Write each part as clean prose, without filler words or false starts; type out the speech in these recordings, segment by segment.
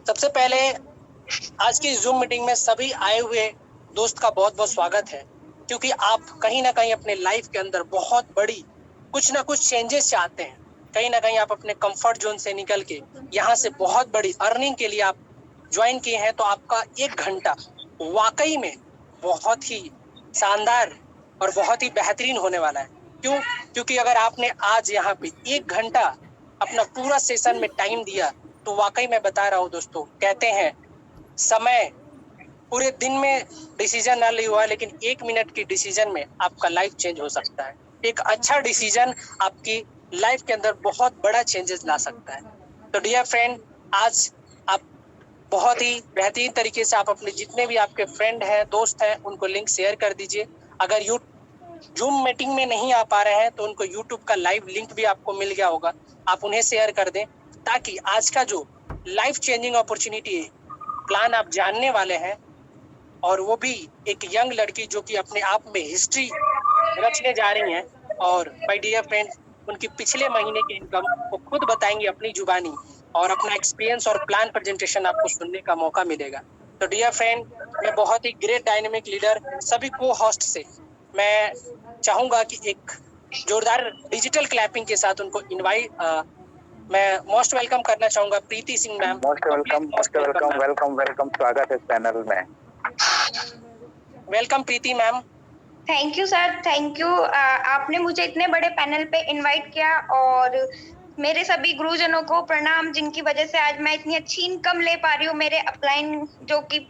सबसे पहले आज की जूम मीटिंग में सभी आए हुए दोस्त का बहुत बहुत स्वागत है, क्योंकि आप कहीं ना कहीं अपने लाइफ के अंदर बहुत बड़ी कुछ ना कुछ चेंजेस चाहते हैं। कहीं ना कहीं आप अपने कंफर्ट जोन से निकल के यहाँ से बहुत बड़ी अर्निंग के लिए आप ज्वाइन किए हैं। तो आपका 1 घंटा वाकई में बहुत ही शानदार और बहुत ही बेहतरीन होने वाला है। क्यों? क्योंकि अगर आपने आज यहाँ पे 1 घंटा अपना पूरा सेशन में टाइम दिया, तो वाकई मैं बता रहा हूँ दोस्तों, कहते हैं समय पूरे दिन में डिसीजन ना लिया हुआ, लेकिन 1 मिनट की डिसीजन में आपका लाइफ चेंज हो सकता है। एक अच्छा डिसीजन आपकी लाइफ के अंदर बहुत बड़ा चेंजेस ला सकता है। तो डियर फ्रेंड, आज आप बहुत ही बेहतरीन तरीके से आप अपने जितने भी आपके फ्रेंड हैं, दोस्त हैं, उनको लिंक शेयर कर दीजिए। अगर यू जूम मीटिंग में नहीं आ पा रहे हैं तो उनको यूट्यूब का लाइव लिंक भी आपको मिल गया होगा, आप उन्हें शेयर कर दें, ताकि आज का जो लाइफ चेंजिंग अपॉर्चुनिटी प्लान आप जानने वाले हैं, और वो भी एक यंग लड़की जो कि अपने आप में हिस्ट्री रचने जा रही हैं, और माय डियर फ्रेंड्स, उनकी पिछले महीने की इनकम वो खुद बताएंगी अपनी जुबानी, और अपना एक्सपीरियंस और प्लान प्रेजेंटेशन आपको सुनने का मौका मिलेगा। तो डियर फ्रेंड, मैं बहुत ही ग्रेट डायनेमिक लीडर सभी को होस्ट से मैं चाहूंगा कि एक जोरदार डिजिटल क्लैपिंग के साथ उनको मैं मोस्ट वेलकम करना चाहूंगा Preeti Singh ma'am. Most welcome welcome स्वागत है चैनल में। Welcome Preeti ma'am. Thank you sir, thank you. आपने मुझे इतने बड़े पैनल पे इनवाइट किया, और मेरे सभी गुरुजनों को प्रणाम, जिनकी वजह से आज मैं इतनी अच्छी इनकम ले पा रही हूँ। मेरे अपलाइन जो कि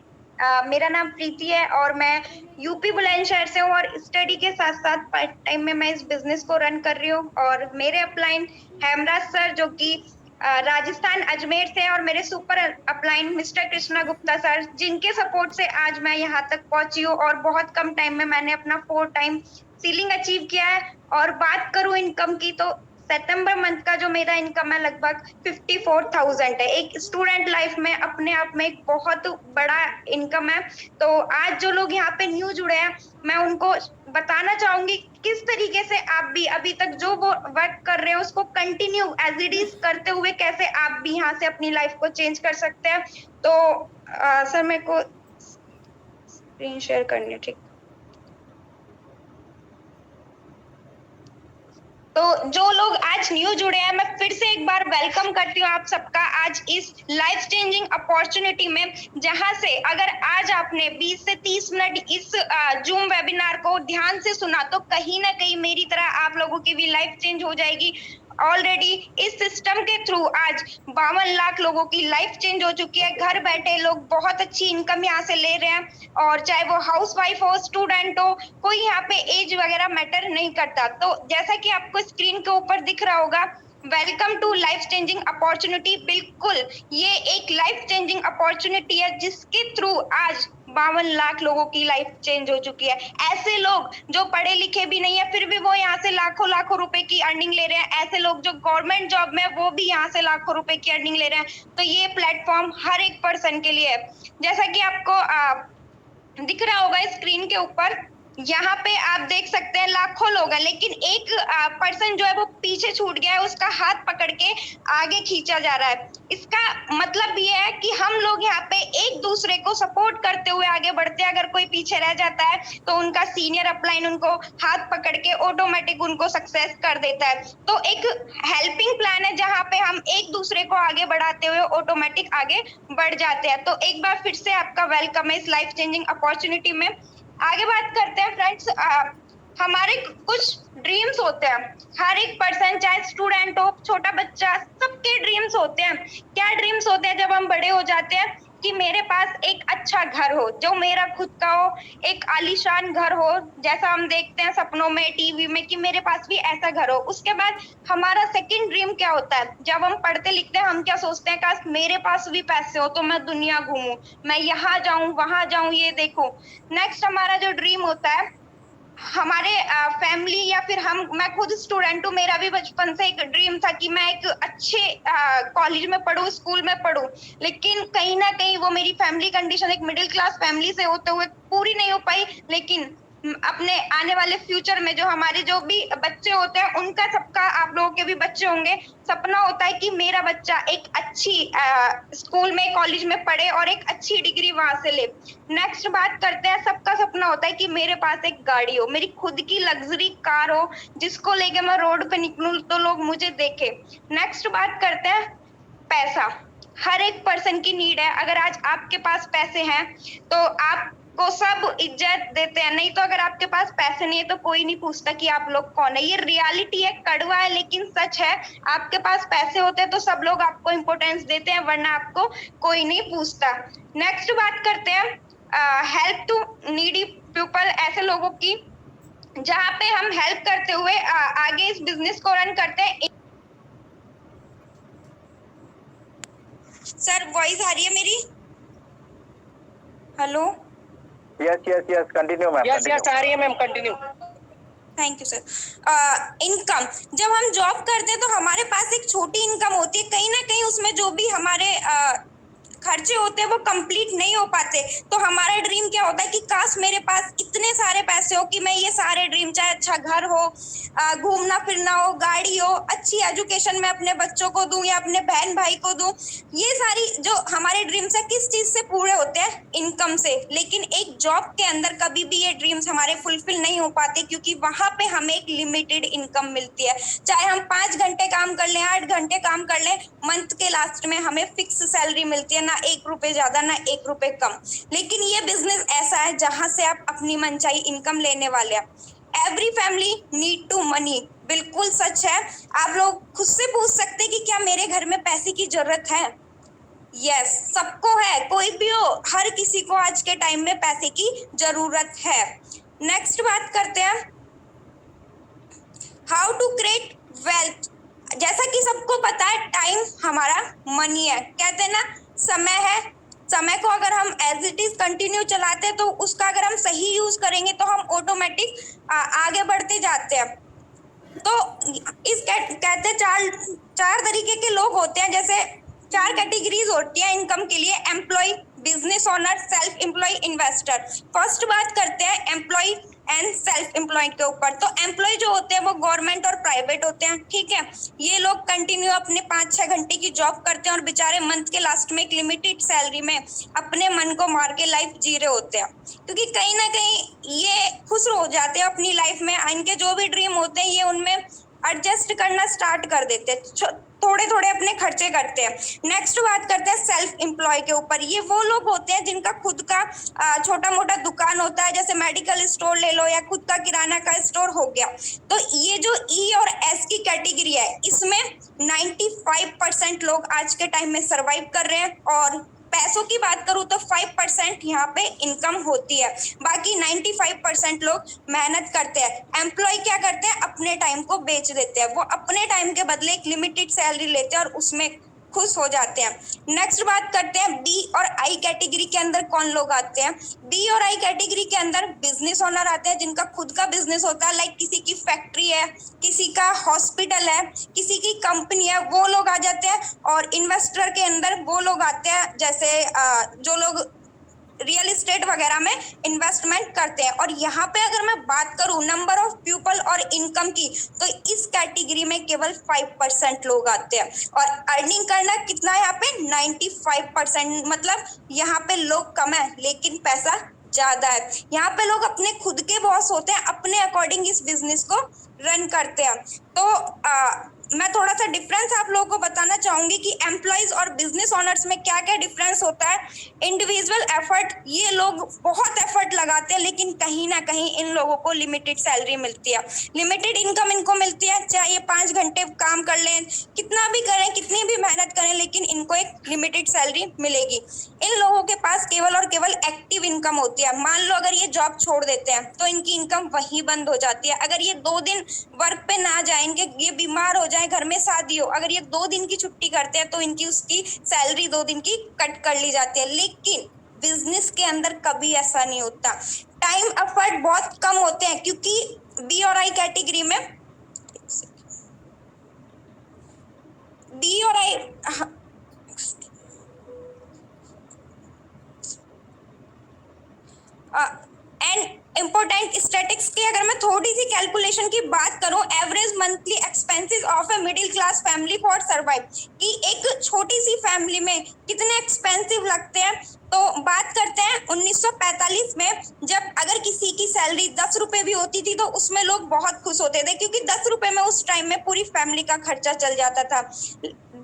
मेरा नाम प्रीति है और मैं यूपी बुलंदशहर से हूँ, और स्टडी के साथ साथ पार्ट टाइम में मैं इस बिजनेस को रन कर रही हूँ। और मेरे अपलाइन हेमराज सर जो कि राजस्थान अजमेर से, और मेरे super upline mister Krishna Gupta sir, जिनके सपोर्ट से आज मैं यहाँ तक पहुंची हूँ, और बहुत कम टाइम में मैंने अपना 4 टाइम सीलिंग अचीव किया है। और बात करूँ इनकम की, तो सितंबर मंथ का जो मेरा इनकम है लगभग 54,000 है। एक स्टूडेंट लाइफ में अपने आप में एक बहुत बड़ा इनकम है। तो आज जो लोग यहाँ पे न्यू जुड़े हैं, मैं उनको बताना चाहूंगी किस तरीके से आप भी अभी तक जो वो वर्क कर रहे हैं उसको कंटिन्यू एज इट इज करते हुए कैसे आप भी यहाँ से अपनी लाइफ को चेंज कर सकते हैं। तो सर मेरे को स्क्रीन शेयर करनी है, ठीक? तो जो लोग आज न्यू जुड़े हैं, मैं फिर से एक बार वेलकम करती हूँ आप सबका आज इस लाइफ चेंजिंग अपॉर्चुनिटी में, जहां से अगर आज आपने 20 से 30 मिनट इस जूम वेबिनार को ध्यान से सुना, तो कहीं ना कहीं मेरी तरह आप लोगों की भी लाइफ चेंज हो जाएगी। ऑलरेडी इस सिस्टम के थ्रू आज 52 लाख लोगों की लाइफ चेंज हो चुकी है। घर बैठे लोग बहुत अच्छी इनकम यहाँ से ले रहे हैं, और चाहे वो हाउसवाइफ हो, स्टूडेंट हो, कोई यहाँ पे एज वगैरह मैटर नहीं करता। तो जैसा कि आपको स्क्रीन के ऊपर दिख रहा होगा, welcome to life changing opportunity. बिल्कुल ये एक लाइफ चेंजिंग अपॉर्चुनिटी है, जिसके थ्रू आज 52 लाख लोगों की लाइफ चेंज हो चुकी है। ऐसे लोग जो पढ़े लिखे भी नहीं है, फिर भी वो यहाँ से लाखों लाखों रुपए की अर्निंग ले रहे हैं। ऐसे लोग जो गवर्नमेंट जॉब में, वो भी यहाँ से लाखों रुपए की अर्निंग ले रहे हैं। तो ये प्लेटफॉर्म हर एक पर्सन के लिए है। जैसा कि आपको दिख रहा होगा स्क्रीन के ऊपर, यहाँ पे आप देख सकते हैं लाखों लोग हैं, लेकिन एक पर्सन जो है वो पीछे छूट गया है, उसका हाथ पकड़ के आगे खींचा जा रहा है। इसका मतलब ये है कि हम लोग यहाँ पे एक दूसरे को सपोर्ट करते हुए आगे बढ़ते हैं। अगर कोई पीछे रह जाता है तो उनका सीनियर अपलाइन उनको हाथ पकड़ के ऑटोमेटिक उनको सक्सेस कर देता है। तो एक हेल्पिंग प्लान है, जहाँ पे हम एक दूसरे को आगे बढ़ाते हुए ऑटोमेटिक आगे बढ़ जाते हैं। तो एक बार फिर से आपका वेलकम है इस लाइफ चेंजिंग अपॉर्चुनिटी में। आगे बात करते हैं फ्रेंड्स, हमारे कुछ ड्रीम्स होते हैं। हर एक पर्सन, चाहे स्टूडेंट हो, छोटा बच्चा, सबके ड्रीम्स होते हैं। क्या ड्रीम्स होते हैं जब हम बड़े हो जाते हैं? कि मेरे पास एक अच्छा घर हो, जो मेरा खुद का हो, एक आलीशान घर हो, जैसा हम देखते हैं सपनों में, टीवी में, कि मेरे पास भी ऐसा घर हो। उसके बाद हमारा सेकंड ड्रीम क्या होता है? जब हम पढ़ते लिखते हैं, हम क्या सोचते हैं? काश मेरे पास भी पैसे हो तो मैं दुनिया घूमूं, मैं यहाँ जाऊं, वहां जाऊं, ये देखूं। नेक्स्ट हमारा जो ड्रीम होता है, हमारे फैमिली या फिर मैं खुद स्टूडेंट हूँ, मेरा भी बचपन से एक ड्रीम था कि मैं एक अच्छे कॉलेज में पढूं, स्कूल में पढूं। लेकिन कहीं ना कहीं वो मेरी फैमिली कंडीशन, एक मिडिल क्लास फैमिली से होते हुए पूरी नहीं हो पाई। लेकिन अपने आने वाले फ्यूचर में जो हमारे जो भी बच्चे होते हैं उनका, सबका, आप लोगों के भी बच्चे होंगे, सपना होता है कि मेरा बच्चा एक अच्छी स्कूल में, कॉलेज में पढ़े और एक अच्छी डिग्री वहां से ले। नेक्स्ट बात करते हैं, सबका सपना होता है कि मेरे पास एक गाड़ी हो, मेरी खुद की लग्जरी कार हो, जिसको लेके मैं रोड पे निकलूं तो लोग मुझे देखे। नेक्स्ट बात करते हैं पैसा। हर एक पर्सन की नीड है। अगर आज आपके पास पैसे हैं तो आपको सब इज्जत देते हैं, नहीं तो अगर आपके पास पैसे नहीं है तो कोई नहीं पूछता कि आप लोग कौन है। ये रियलिटी है, कड़वा है लेकिन सच है। आपके पास पैसे होते हैं तो सब लोग आपको इंपॉर्टेंस देते हैं, वरना आपको कोई नहीं पूछता। नेक्स्ट बात करते हैं हेल्प टू नीडी पीपल, ऐसे लोगों की जहाँ पे हम हेल्प करते हुए आगे इस बिजनेस को रन करते हैं। सर वॉइस आ रही है मेरी? Hello, yes continue ma'am. Yes आ रही है ma'am, continue. Thank you sir. Income, जब हम जॉब करते हैं तो हमारे पास एक छोटी इनकम होती है, कहीं ना कहीं उसमें जो भी हमारे खर्चे होते हैं वो कंप्लीट नहीं हो पाते। तो हमारा ड्रीम क्या होता है कि काश मेरे पास इतने सारे पैसे हो कि मैं ये सारे ड्रीम, चाहे अच्छा घर हो, घूमना फिरना हो, गाड़ी हो, अच्छी एजुकेशन मैं अपने बच्चों को दूं या अपने बहन भाई को दूं। ये सारी जो हमारे ड्रीम्स है किस चीज से पूरे होते हैं? इनकम से। लेकिन एक जॉब के अंदर कभी भी ये ड्रीम्स हमारे फुलफिल नहीं हो पाते, क्योंकि वहां पे हमें एक लिमिटेड इनकम मिलती है। चाहे हम 5 घंटे काम कर लें, 8 घंटे काम कर लें, मंथ के लास्ट में हमें फिक्स सैलरी मिलती है, ना 1 रुपए ज्यादा ना 1 रुपए कम। लेकिन ये बिजनेस ऐसा है जहां से आप अपनी मनचाही इनकम लेने वाले हैं। Every family need to money, बिल्कुल सच है। आप लोग खुद से पूछ सकते हैं कि क्या मेरे घर में पैसे की जरूरत है? यस, सबको है, कोई भी हो, हर किसी को आज के टाइम में पैसे की जरूरत है। नेक्स्ट बात करते हैं हाउ टू क्रिएट वेल्थ। जैसा कि सबको पता है टाइम हमारा मनी है, कहते हैं ना समय है। समय को अगर हम एज इट इज कंटिन्यू चलाते हैं तो उसका अगर हम सही यूज करेंगे तो हम ऑटोमेटिक आगे बढ़ते जाते हैं। तो इस कहते हैं चार तरीके के लोग होते हैं, जैसे 4 कैटेगरीज होती है इनकम के लिए: employ, business owner, self employ, investor. First बात करते हैं एम्प्लॉय एंड सेल्फ एम्प्लॉयड के ऊपर। तो एम्प्लॉय जो होते हैं वो गवर्नमेंट और प्राइवेट होते हैं, ठीक है। ये लोग कंटिन्यू अपने 5-6 घंटे की जॉब करते हैं और बेचारे मंथ के लास्ट में एक लिमिटेड सैलरी में अपने मन को मार के लाइफ जी रहे होते हैं, क्योंकि कहीं ना कहीं ये खुश हो जाते हैं अपनी लाइफ में। इनके जो भी ड्रीम होते हैं ये उनमें एडजस्ट करना स्टार्ट कर देते हैं, थोड़े थोड़े अपने खर्चे करते हैं। नेक्स्ट बात करते हैं सेल्फ एम्प्लॉय के ऊपर। ये वो लोग होते हैं जिनका खुद का छोटा मोटा दुकान होता है, जैसे मेडिकल स्टोर ले लो या खुद का किराना का स्टोर हो गया। तो ये जो ई और एस की कैटेगरी है, इसमें 95% लोग आज के टाइम में सरवाइव कर रहे हैं। और पैसों की बात करूं तो 5% यहाँ पे इनकम होती है, बाकी 95% लोग मेहनत करते हैं। एम्प्लॉय क्या करते हैं? अपने टाइम को बेच देते हैं। वो अपने टाइम के बदले एक लिमिटेड सैलरी लेते हैं और उसमें खुश हो जाते हैं। नेक्स्ट बात करते हैं बी और आई कैटेगरी के अंदर कौन लोग आते हैं। बी और आई कैटेगरी के अंदर बिजनेस ओनर आते हैं, जिनका खुद का बिजनेस होता है, लाइक किसी की फैक्ट्री है, किसी का हॉस्पिटल है, किसी की कंपनी है, वो लोग आ जाते हैं। और इन्वेस्टर के अंदर वो लोग आते हैं, जैसे जो लोग रियल एस्टेट वगैरह में इन्वेस्टमेंट करते हैं। और यहाँ पे अगर मैं बात करूँ नंबर ऑफ पीपल और इनकम की, तो इस कैटेगरी में केवल 5% लोग आते हैं। और अर्निंग करना कितना है यहाँ पे? 95%। मतलब यहाँ पे लोग कम है लेकिन पैसा ज्यादा है। यहाँ पे लोग अपने खुद के बॉस होते हैं, अपने अकॉर्डिंग इस बिजनेस को रन करते हैं। तो मैं थोड़ा सा डिफरेंस आप लोगों को बताना चाहूंगी कि एम्प्लॉयज और बिजनेस ओनर्स में क्या क्या डिफरेंस होता है। इंडिविजुअल एफर्ट, ये लोग बहुत एफर्ट लगाते हैं लेकिन कहीं ना कहीं इन लोगों को लिमिटेड सैलरी मिलती है, लिमिटेड इनकम इनको मिलती है। चाहे ये 5 घंटे काम कर लें, कितना भी करें, कितनी भी मेहनत करें, लेकिन इनको एक लिमिटेड सैलरी मिलेगी। इन लोगों के पास केवल और केवल एक्टिव इनकम होती है। मान लो अगर ये जॉब छोड़ देते हैं तो इनकी इनकम वहीं बंद हो जाती है। अगर ये 2 दिन वर्क पे ना जाए, इनके ये बीमार हो जाए, घर में शादी हो, अगर ये 2 दिन की छुट्टी करते हैं तो इनकी उसकी सैलरी 2 दिन की कट कर ली जाती है। लेकिन बिजनेस के अंदर कभी ऐसा नहीं होता। टाइम एफर्ट बहुत कम होते हैं, क्योंकि बी और आई कैटेगरी में बी और आई एंड इंपॉर्टेंट स्टैटिस्टिक्स की अगर मैं थोड़ी सी कैलकुलेशन की बात करूं, average monthly expenses of a middle class family for survive, कि एक छोटी सी फैमिली में कितने एक्सपेंसिव लगते हैं। तो बात करते हैं 1945 में, जब अगर किसी की सैलरी 10 रुपए भी होती थी तो उसमें लोग बहुत खुश होते थे, क्योंकि 10 रुपए में उस टाइम में पूरी फैमिली का खर्चा चल जाता था।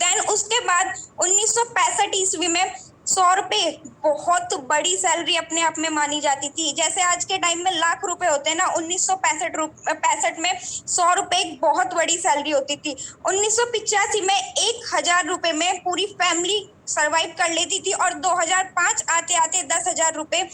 देन उसके बाद 1965 ईस्वी में 100 रुपए बहुत बड़ी सैलरी अपने आप में मानी जाती थी। जैसे आज के टाइम में लाख रुपए होते हैं ना, 1965 में 100 रुपए एक बहुत बड़ी सैलरी होती थी। 1985 में 1000 रुपए में पूरी फैमिली सरवाइव कर लेती थी, और 2005 आते आते 10,000 रुपए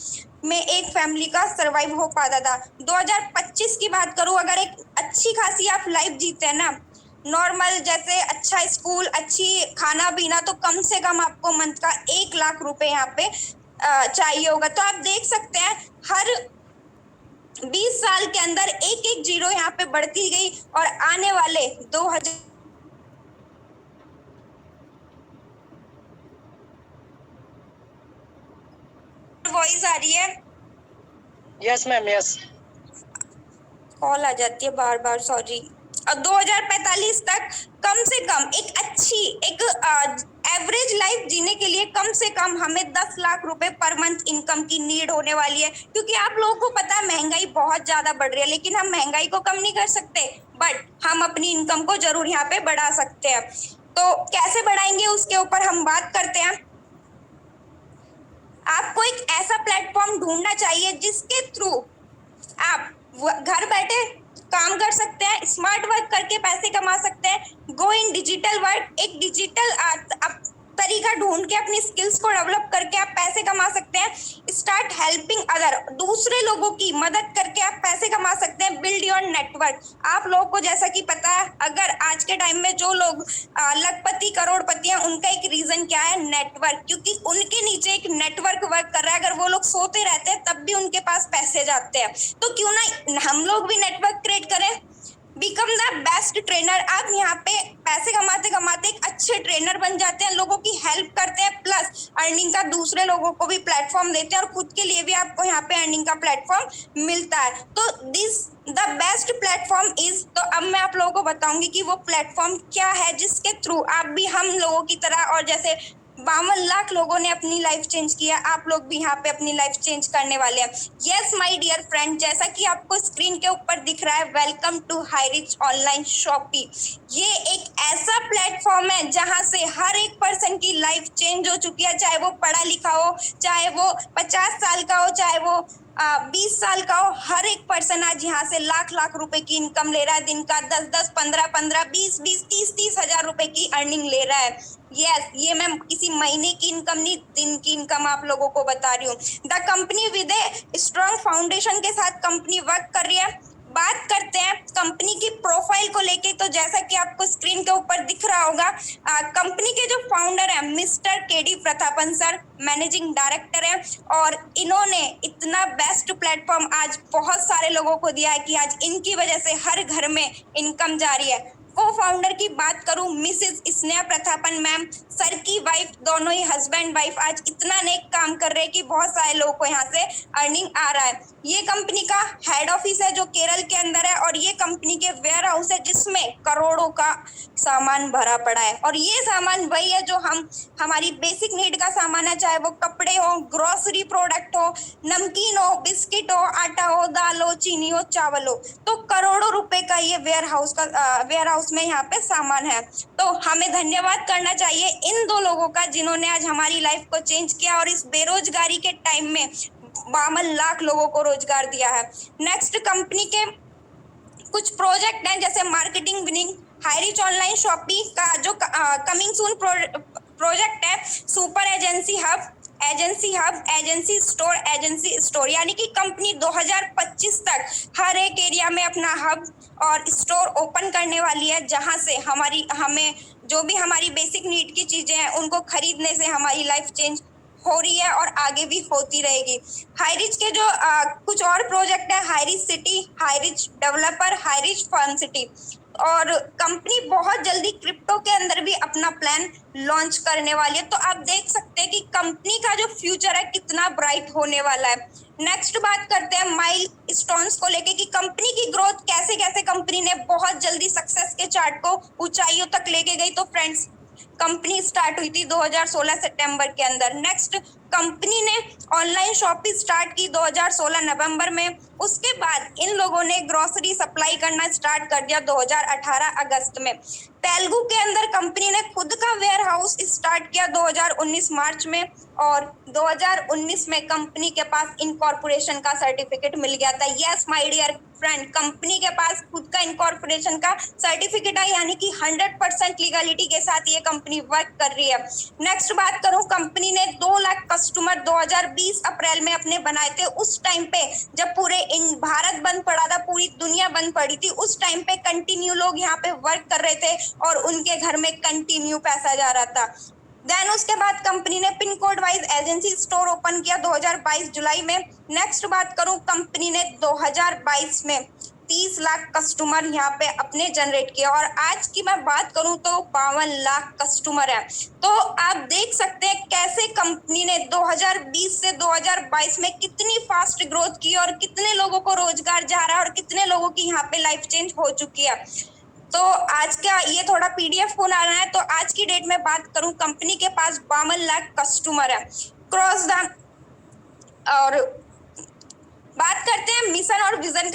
में एक फैमिली का सरवाइव हो पाता था। 2025 की बात करूं, अगर एक अच्छी खासी आप लाइफ जीते हैं ना, नॉर्मल जैसे अच्छा स्कूल, अच्छी खाना पीना, तो कम से कम आपको मंथ का 1 लाख रुपए यहाँ पे चाहिए होगा। तो आप देख सकते हैं हर 20 साल के अंदर एक एक जीरो यहाँ पे बढ़ती गई, और आने वाले 2000 वॉइस आ रही है? Yes ma'am, yes. कॉल आ जाती है बार बार, सॉरी। और 2045 तक कम से कम एक अच्छी एक एवरेज लाइफ जीने के लिए कम से कम हमें 10 लाख रुपए पर मंथ इनकम की नीड होने वाली है। क्योंकि आप लोगों को पता है महंगाई बहुत ज्यादा बढ़ रही है, लेकिन हम महंगाई को कम नहीं कर सकते, बट हम अपनी इनकम को जरूर यहाँ पे बढ़ा सकते हैं। तो कैसे बढ़ाएंगे उसके ऊपर हम बात करते हैं। आपको एक ऐसा प्लेटफॉर्म ढूंढना चाहिए जिसके थ्रू आप घर बैठे काम कर सकते हैं, स्मार्ट वर्क करके पैसे कमा सकते हैं। गो इन डिजिटल वर्क, एक डिजिटल तरीका ढूंढ के अपनी स्किल्स को डेवलप करके आप पैसे कमा सकते हैं। स्टार्ट हेल्पिंग अदर, दूसरे लोगों की मदद करके आप पैसे कमा सकते हैं। बिल्ड योर नेटवर्क, आप लोगों को जैसा कि पता है, अगर आज के टाइम में जो लोग लखपति करोड़पति हैं, उनका एक रीजन क्या है? नेटवर्क। क्योंकि उनके नीचे एक नेटवर्क वर्क कर रहा है। अगर वो लोग सोते रहते हैं तब भी उनके पास पैसे जाते हैं। तो क्यों ना हम लोग भी नेटवर्क क्रिएट करें। बिकम द बेस्ट ट्रेनर, आप यहाँ पे पैसे कमाते कमाते एक अच्छे ट्रेनर बन जाते हैं, लोगों की हेल्प करते हैं, प्लस अर्निंग का दूसरे लोगों को भी प्लेटफॉर्म देते हैं, और खुद के लिए भी आपको यहाँ पे अर्निंग का प्लेटफॉर्म मिलता है। तो this the best platform is, तो अब मैं आप लोगों को बताऊंगी कि वो प्लेटफॉर्म क्या है जिसके थ्रू आप भी हम लोगों की तरह, और जैसे 52 लाख लोगों ने अपनी लाइफ चेंज किया, आप लोग भी यहाँ पे अपनी लाइफ चेंज करने वाले हैं। यस माय डियर फ्रेंड, जैसा कि आपको स्क्रीन के ऊपर दिख रहा है, welcome to HiRich online shopping. ये एक ऐसा प्लेटफॉर्म है जहां से हर एक पर्सन की लाइफ चेंज हो चुकी है, चाहे वो पढ़ा लिखा हो, चाहे वो 50 साल का हो, चाहे वो 20 साल का हो। हर एक पर्सन आज यहाँ से लाख लाख रुपए की इनकम ले रहा है, दिन का 10-10, 15-15, 20-20, 30-30 हजार रुपए की अर्निंग ले रहा है। यस, ये मैं किसी महीने की इनकम नहीं, दिन की इनकम आप लोगों को बता रही हूँ। The company with a strong foundation के साथ कंपनी वर्क कर रही है। बात करते हैं कंपनी की प्रोफाइल को लेके, तो जैसा कि आपको स्क्रीन के ऊपर दिख रहा होगा, कंपनी के जो फाउंडर हैं mister KD Prathapan sir, managing director हैं, और इन्होंने इतना बेस्ट प्लेटफॉर्म आज बहुत सारे लोगों को दिया है कि आज इनकी वजह से हर घर में इनकम जारी है। को फाउंडर की बात करूं, Mrs Sneha Prathapan ma'am, sir की वाइफ, दोनों ही हस्बैंड वाइफ आज इतना नेक काम कर रहे हैं कि बहुत सारे लोगों को यहाँ से अर्निंग आ रहा है। ये कंपनी का हेड ऑफिस है जो केरल के अंदर है, और ये कंपनी के वेयर हाउस है जिसमें करोड़ों का सामान भरा पड़ा है। और ये सामान वही है जो हमारी बेसिक नीड का सामान है, चाहे वो कपड़े हो, ग्रोसरी प्रोडक्ट हो, नमकीन हो, बिस्किट हो, आटा हो, दाल हो, चीनी हो, चावल हो। तो करोड़ों रुपए का ये वेयर हाउस में यहाँ पे सामान है। तो हमें धन्यवाद करना चाहिए इन दो लोगों का जिन्होंने आज हमारी लाइफ को चेंज किया, और इस बेरोजगारी के टाइम में 52 लाख लोगों को रोजगार दिया है। नेक्स्ट कंपनी के कुछ प्रोजेक्ट हैं, जैसे marketing winning Highrich online shopping का जो कमिंग सून प्रोजेक्ट है, super agency hub, agency store, यानी कि कंपनी 2025 तक हर एक एरिया में अपना हब और स्टोर ओपन करने वाली है, जहां से हमें जो भी हमारी बेसिक नीड की चीजें हैं उनको खरीदने से हमारी लाइफ चेंज हो रही है और आगे भी होती रहेगी। हाईरिच के जो कुछ और प्रोजेक्ट है, Highrich city, Highrich developer, Highrich firm city, और कंपनी बहुत जल्दी क्रिप्टो के अंदर भी अपना प्लान लॉन्च करने वाली है। तो आप देख सकते हैं कि कंपनी का जो फ्यूचर है कितना ब्राइट होने वाला है। नेक्स्ट बात करते हैं माइलस्टोन्स को लेके कि कंपनी की ग्रोथ कैसे कैसे कंपनी ने बहुत जल्दी सक्सेस के चार्ट को ऊंचाइयों तक लेके गई। तो फ्रेंड्स, कंपनी स्टार्ट हुई थी 2016 सितंबर के अंदर। नेक्स्ट, कंपनी ने ऑनलाइन शॉपिंग स्टार्ट की 2016 नवंबर में। उसके बाद इन लोगों ने ग्रोसरी सप्लाई करना स्टार्ट कर दिया 2018 अगस्त में। तेलुगु के अंदर कंपनी ने खुद का वेयर हाउस स्टार्ट किया 2019 मार्च में, और 2019 में कंपनी के पास इनकॉर्पोरेशन का सर्टिफिकेट मिल गया था। Yes my dear friend, company के पास खुद का इनकॉर्पोरेशन का सर्टिफिकेट है, यानी कि 100% लीगलिटी के साथ ये कंपनी वर्क कर रही है। नेक्स्ट बात करूं, कंपनी ने 2 लाख कस्टमर 2020 अप्रैल में अपने बनाए थे। उस टाइम पे जब पूरे भारत बंद पड़ा था, पूरी दुनिया बंद पड़ी थी, उस टाइम पे कंटिन्यू लोग यहाँ पे वर्क कर रहे थे और उनके घर में कंटिन्यू पैसा जा रहा था। देन उसके बाद कंपनी ने pin code wise agency store open किया 2022 जुलाई में। नेक्स्ट बात करूं, कंपनी ने 2022 में 30 लाख कस्टमर यहाँ पे अपने जनरेट किया, और आज की मैं बात करूं तो 52 लाख कस्टमर है। तो आप देख सकते हैं कैसे कंपनी ने 2020 से 2022 में कितनी फास्ट ग्रोथ की और कितने लोगों को रोजगार जा रहा है और कितने लोगों की यहाँ पे लाइफ चेंज हो चुकी है। तो आज का ये थोड़ा पीडीएफ होना रहा है। तो आज की डेट में बात करूं, कंपनी के पास 52 लाख कस्टमर है क्रॉस द। और बात करते हैं मिशन और विजन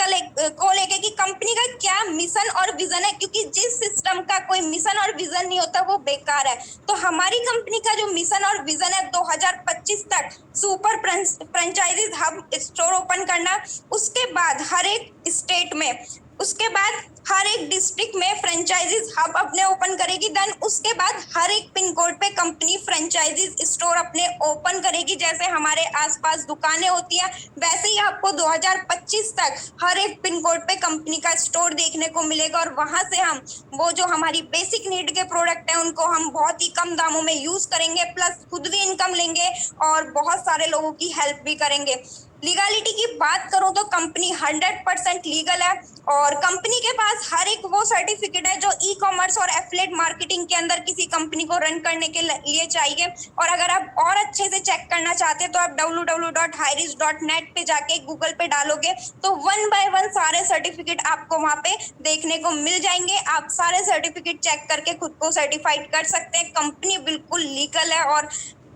को लेके कि कंपनी का क्या मिशन और विजन है, क्योंकि जिस सिस्टम का कोई मिशन और विजन नहीं होता वो बेकार है। तो हमारी कंपनी का जो मिशन और विजन है 2025 तक super franchises hub store open करना, उसके बाद हर एक स्टेट में, उसके बाद हर एक डिस्ट्रिक्ट में फ्रेंचाइजीज हब अपने ओपन करेगी। देन उसके बाद हर एक पिन कोड पे कंपनी फ्रेंचाइजीज स्टोर अपने ओपन करेगी। जैसे हमारे आसपास दुकानें होती हैं, वैसे ही आपको 2025 तक हर एक पिन कोड पे कंपनी का स्टोर देखने को मिलेगा, और वहां से हम वो जो हमारी बेसिक नीड के प्रोडक्ट हैं उनको हम बहुत ही कम दामों में यूज करेंगे, प्लस खुद भी इनकम लेंगे और बहुत सारे लोगों की हेल्प भी करेंगे। लीगलिटी की बात करूं तो कंपनी 100% लीगल है, और कंपनी के पास हर एक वो सर्टिफिकेट है जो ई कॉमर्स और एफिलिएट मार्केटिंग के अंदर किसी कंपनी को रन करने के लिए चाहिए। और अगर आप और अच्छे से चेक करना चाहते हैं तो आप www.hirist.net पे जाके गूगल पे डालोगे तो 1 by 1 सारे सर्टिफिकेट आपको वहां पे देखने को मिल जाएंगे। आप सारे सर्टिफिकेट चेक करके खुद को सर्टिफाइड कर सकते हैं। कंपनी बिल्कुल लीगल है और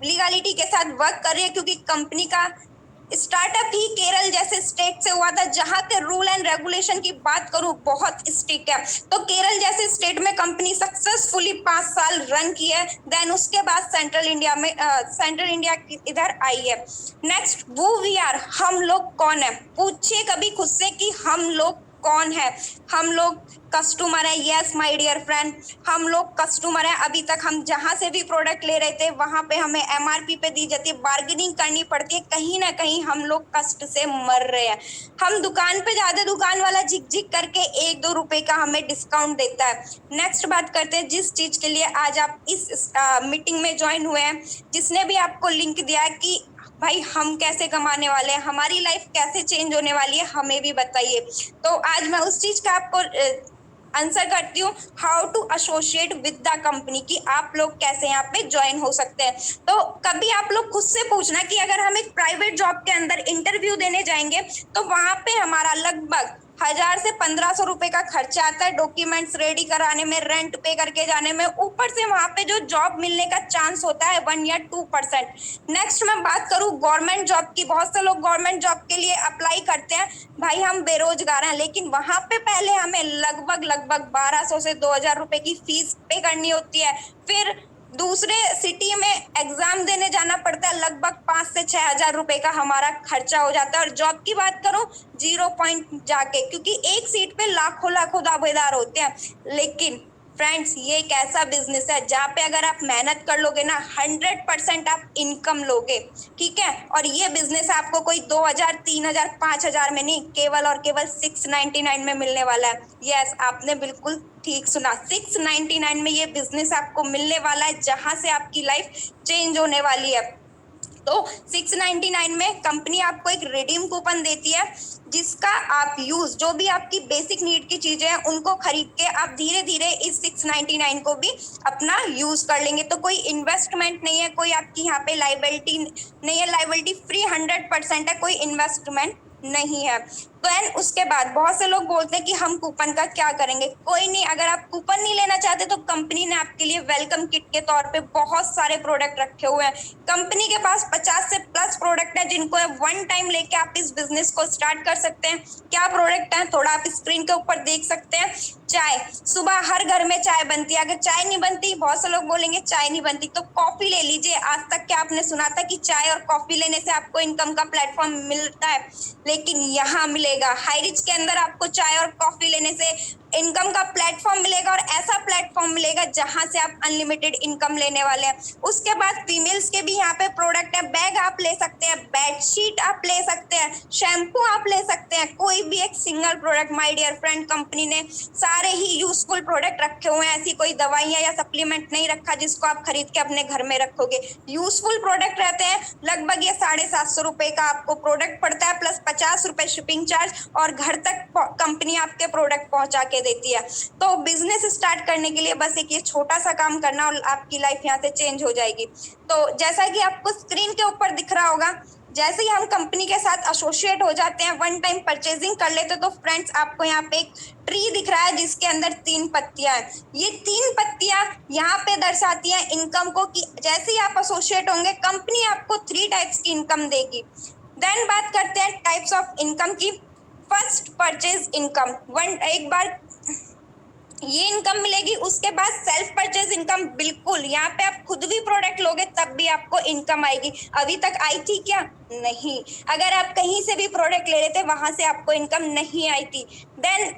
लीगलिटी के साथ वर्क कर रही है, क्योंकि कंपनी का स्टार्टअप ही केरल जैसे स्टेट से हुआ था, जहां के रूल एंड रेगुलेशन की बात करूं बहुत स्ट्रिक्ट है। तो केरल जैसे स्टेट में कंपनी सक्सेसफुली 5 साल रन की है। देन उसके बाद सेंट्रल इंडिया इधर आई है। नेक्स्ट, वो वी आर, हम लोग कौन है? पूछिए कभी खुद से कि हम लोग कौन है। हम लोग कस्टमर है। यस माय डियर फ्रेंड, हम लोग कस्टमर है। अभी तक हम जहां से भी प्रोडक्ट ले रहे थे वहां पे हमें एमआरपी पे दी जाती है, बार्गेनिंग करनी पड़ती है। कहीं ना कहीं हम लोग कष्ट से मर रहे हैं। हम दुकान पे जाते, दुकान वाला झिक झिक करके 1-2 रुपए का हमें डिस्काउंट देता है। नेक्स्ट बात करते हैं जिस चीज के लिए आज आप इस मीटिंग में ज्वाइन हुए हैं, जिसने भी आपको लिंक दिया है कि भाई हम कैसे कमाने वाले हैं, हमारी लाइफ कैसे चेंज होने वाली है, हमें भी बताइए। तो आज मैं उस चीज का आपको आंसर करती हूँ, how to associate with the company, की आप लोग कैसे यहाँ पे ज्वाइन हो सकते हैं। तो कभी आप लोग खुद से पूछना कि अगर हम एक प्राइवेट जॉब के अंदर इंटरव्यू देने जाएंगे तो वहां पे हमारा लगभग 1000 से 1500 रुपए का खर्चा आता है डॉक्यूमेंट्स रेडी कराने में, रेंट पे करके जाने में। ऊपर से वहां पे जो जॉब मिलने का चांस होता है 1 या 2%। नेक्स्ट मैं बात करूं गवर्नमेंट जॉब की, बहुत से लोग गवर्नमेंट जॉब के लिए अप्लाई करते हैं। भाई हम बेरोजगार हैं, लेकिन वहां पे पहले हमें लगभग 1200 से 2000 रुपए की फीस पे करनी होती है। फिर दूसरे सिटी में एग्जाम देने जाना पड़ता है, लगभग 5 से 6 हजार रुपए का हमारा खर्चा हो जाता है। और जॉब की बात करूं 0 पॉइंट जाके, क्योंकि एक सीट पे लाखों दावेदार होते हैं। लेकिन फ्रेंड्स ये एक ऐसा बिजनेस है जहाँ पे अगर आप मेहनत कर लोगे ना 100% आप इनकम लोगे, ठीक है। और ये बिजनेस आपको कोई 2000, 3000, 5000 में नहीं, केवल और केवल 699 में मिलने वाला है। यस, आपने बिल्कुल ठीक सुना, 699 में ये बिजनेस आपको मिलने वाला है, जहां से आपकी लाइफ चेंज होने वाली है। तो 699 में कंपनी आपको एक रिडीम कूपन देती है, जिसका आप यूज, जो भी आपकी बेसिक नीड की चीजें हैं उनको खरीद के आप धीरे धीरे इस 699 को भी अपना यूज कर लेंगे। तो कोई इन्वेस्टमेंट नहीं है, कोई आपकी यहाँ पे लाइबिलिटी नहीं है, लाइबिलिटी फ्री 100% है, कोई इन्वेस्टमेंट नहीं है। तो एंड उसके बाद बहुत से लोग बोलते हैं कि हम कूपन का क्या करेंगे। कोई नहीं, अगर आप कूपन नहीं लेना चाहते तो कंपनी ने आपके लिए वेलकम किट के तौर पे बहुत सारे प्रोडक्ट रखे हुए हैं। कंपनी के पास 50 से प्लस प्रोडक्ट है जिनको वन टाइम लेके आप इस बिजनेस को स्टार्ट कर सकते हैं। क्या प्रोडक्ट है थोड़ा आप स्क्रीन के ऊपर देख सकते हैं। चाय, सुबह हर घर में चाय बनती है, अगर चाय नहीं बनती, बहुत से लोग बोलेंगे चाय नहीं बनती, तो कॉफी ले लीजिए। आज तक क्या आपने सुना था कि चाय और कॉफी लेने से आपको इनकम का प्लेटफॉर्म मिलता है? लेकिन यहाँ मिलेगा, हाई रिच के अंदर आपको चाय और कॉफी लेने से इनकम का प्लेटफॉर्म मिलेगा, और ऐसा प्लेटफॉर्म मिलेगा जहां से आप अनलिमिटेड इनकम लेने वाले हैं। उसके बाद फीमेल्स के भी यहाँ पे प्रोडक्ट है, बैग आप ले सकते हैं, बेडशीट आप ले सकते हैं, शैम्पू आप ले सकते हैं, कोई भी एक single product. My dear friend, company ने सारे ही यूजफुल प्रोडक्ट रखे हुए हैं, ऐसी कोई दवाइयां या सप्लीमेंट नहीं रखा जिसको आप खरीद के अपने घर में रखोगे। यूजफुल प्रोडक्ट रहते हैं, लगभग ये 750 रुपए का आपको प्रोडक्ट पड़ता है, प्लस 50 रुपए शिपिंग चार्ज, और घर तक कंपनी आपके प्रोडक्ट पहुंचा के देती है। तो बिजनेस स्टार्ट करने के लिए बस एक ये छोटा सा काम करना और आपकी लाइफ यहाँ से चेंज हो जाएगी। तो जैसा कि आपको स्क्रीन के ऊपर दिख रहा होगा, जैसे ही हम कंपनी के साथ एसोसिएट हो जाते हैं, वन टाइम परचेजिंग कर लेते हैं, तो फ्रेंड्स आपको यहाँ पे एक ट्री दिख रहा है जिसके अंदर 3 पत्तियां हैं। ये 3 पत्तियां यहाँ पे दर्शाती हैं इनकम को, कि जैसे ही आप एसोसिएट होंगे कंपनी आपको 3 टाइप्स की इनकम देगी। देन बात करते हैं टाइप्स ऑफ इनकम की। फर्स्ट, परचेज इनकम, एक बार ये इनकम मिलेगी। उसके बाद सेल्फ परचेज इनकम, बिल्कुल यहाँ पे आप खुद भी प्रोडक्ट लोगे तब भी आपको इनकम आएगी। अभी तक आई थी क्या? नहीं। अगर आप कहीं से भी प्रोडक्ट ले रहे थे वहां से आपको इनकम नहीं आई थी। देन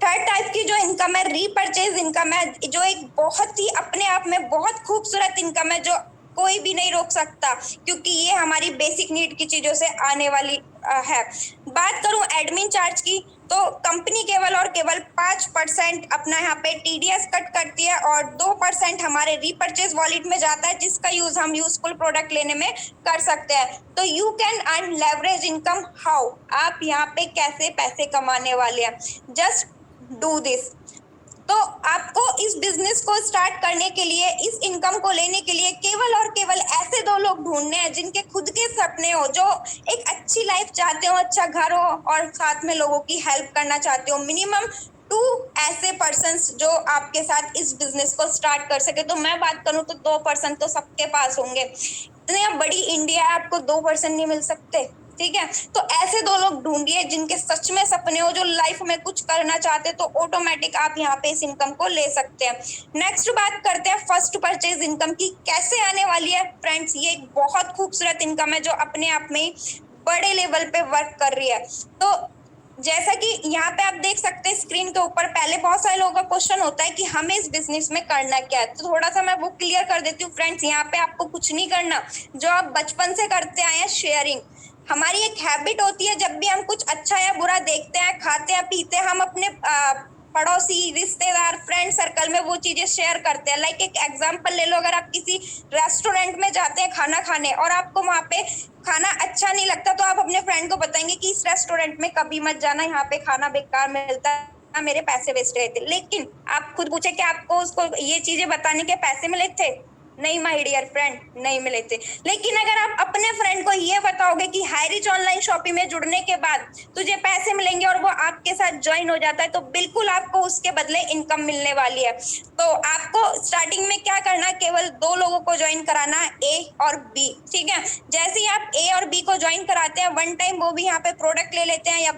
थर्ड टाइप की जो इनकम है, रीपरचेज इनकम है, जो एक बहुत ही अपने आप में बहुत खूबसूरत इनकम है, जो कोई भी नहीं रोक सकता, क्योंकि ये हमारी बेसिक नीड की चीजों से आने वाली है। बात करूं एडमिन चार्ज की, तो कंपनी केवल और केवल 5% अपना यहाँ पे टीडीएस कट करती है, और 2% हमारे रीपरचेज वॉलेट में जाता है, जिसका यूज हम यूजफुल प्रोडक्ट लेने में कर सकते हैं। तो you can earn leverage income how, आप यहाँ पे कैसे पैसे कमाने वाले हैं, जस्ट डू दिस। तो आपको इस बिजनेस को स्टार्ट करने के लिए, इस इनकम को लेने के लिए केवल और केवल ऐसे 2 लोग ढूंढने हैं जिनके खुद के सपने हो, जो एक अच्छी लाइफ चाहते हो, अच्छा घर हो, और साथ में लोगों की हेल्प करना चाहते हो। मिनिमम 2 ऐसे पर्सन्स जो आपके साथ इस बिजनेस को स्टार्ट कर सके। तो मैं बात करूं तो 2% तो सबके पास होंगे। इतनी बड़ी इंडिया है, आपको 2% नहीं मिल सकते? ठीक है, तो ऐसे 2 लोग ढूंढिए जिनके सच में सपने हो, जो लाइफ में कुछ करना चाहते, तो ऑटोमेटिक आप यहाँ पे इस इनकम को ले सकते हैं। नेक्स्ट बात करते हैं फर्स्ट परचेज इनकम की, कैसे आने वाली है फ्रेंड्स। ये एक बहुत खूबसूरत इनकम है जो अपने आप में बड़े लेवल पे वर्क कर रही है। तो जैसा कि यहाँ पे आप देख सकते हैं स्क्रीन के ऊपर, पहले बहुत सारे लोगों का क्वेश्चन होता है कि हमें इस बिजनेस में करना क्या है, तो थोड़ा सा मैं वो क्लियर कर देती हूँ फ्रेंड्स। यहाँ पे आपको कुछ नहीं करना, जो आप बचपन से करते आए हैं, शेयरिंग। हमारी एक हैबिट होती है, जब भी हम कुछ अच्छा या बुरा देखते हैं, खाते हैं, पीते हैं, हम अपने पड़ोसी, रिश्तेदार, फ्रेंड सर्कल में वो चीजें शेयर करते हैं। लाइक एक एग्जांपल ले लो, अगर आप किसी रेस्टोरेंट में जाते हैं खाना खाने और आपको वहाँ पे खाना अच्छा नहीं लगता, तो आप अपने फ्रेंड को बताएंगे कि इस रेस्टोरेंट में कभी मत जाना, यहाँ पे खाना बेकार मिलता है, मेरे पैसे वेस्ट गए थे। लेकिन आप खुद पूछे कि आपको उसको ये चीजें बताने के पैसे मिले थे? नहीं माय डियर फ्रेंड, नहीं मिले थे। लेकिन अगर आप अपने फ्रेंड को ये बताओगे कि हाई रिच ऑनलाइन शॉपिंग में जुड़ने के बाद तुझे पैसे मिलेंगे, और वो आपके साथ ज्वाइन हो जाता है, तो बिल्कुल आपको उसके बदले इनकम मिलने वाली है। तो आपको स्टार्टिंग में क्या करना, केवल 2 लोगों को ज्वाइन कराना, ए और बी। ठीक है, जैसे ही आप ए और बी को ज्वाइन कराते हैं, वन टाइम वो भी यहाँ पे प्रोडक्ट ले लेते हैं, या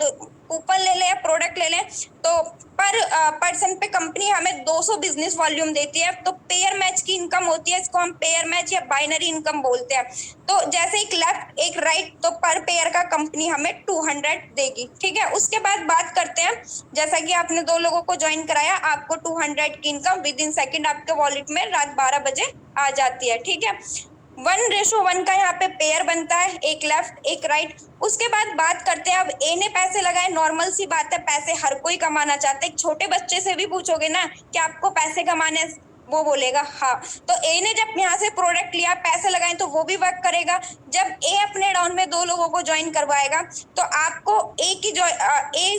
कूपन ले लें या प्रोडक्ट ले लें, तो पर पर्सन पे कंपनी हमें 200 बिजनेस वॉल्यूम देती है। तो पेयर मैच की इनकम होती है, इसको हम पेयर मैच या बाइनरी इनकम बोलते हैं। तो जैसे एक लेफ्ट एक राइट, तो पर पेयर का कंपनी हमें 200 देगी। ठीक है, उसके बाद बात करते हैं, जैसा कि आपने 2 लोगों को ज्वाइन कराया, आपको 200 की इनकम विद इन सेकेंड आपके वॉलेट में रात 12 बजे आ जाती है। ठीक है, 1:1 का यहाँ पे पेयर बनता है, एक लेफ्ट एक राइट। उसके बाद बात करते हैं, अब ए ने पैसे लगाए, नॉर्मल सी बात है, पैसे हर कोई कमाना चाहता है। एक छोटे बच्चे से भी पूछोगे ना कि आपको पैसे कमाने वो बोलेगा हाँ। तो ए ने जब यहाँ से प्रोडक्ट लिया, पैसे लगाए, तो वो भी वर्क करेगा। जब ए अपने डाउन में 2 लोगों को ज्वाइन करवाएगा तो आपको ए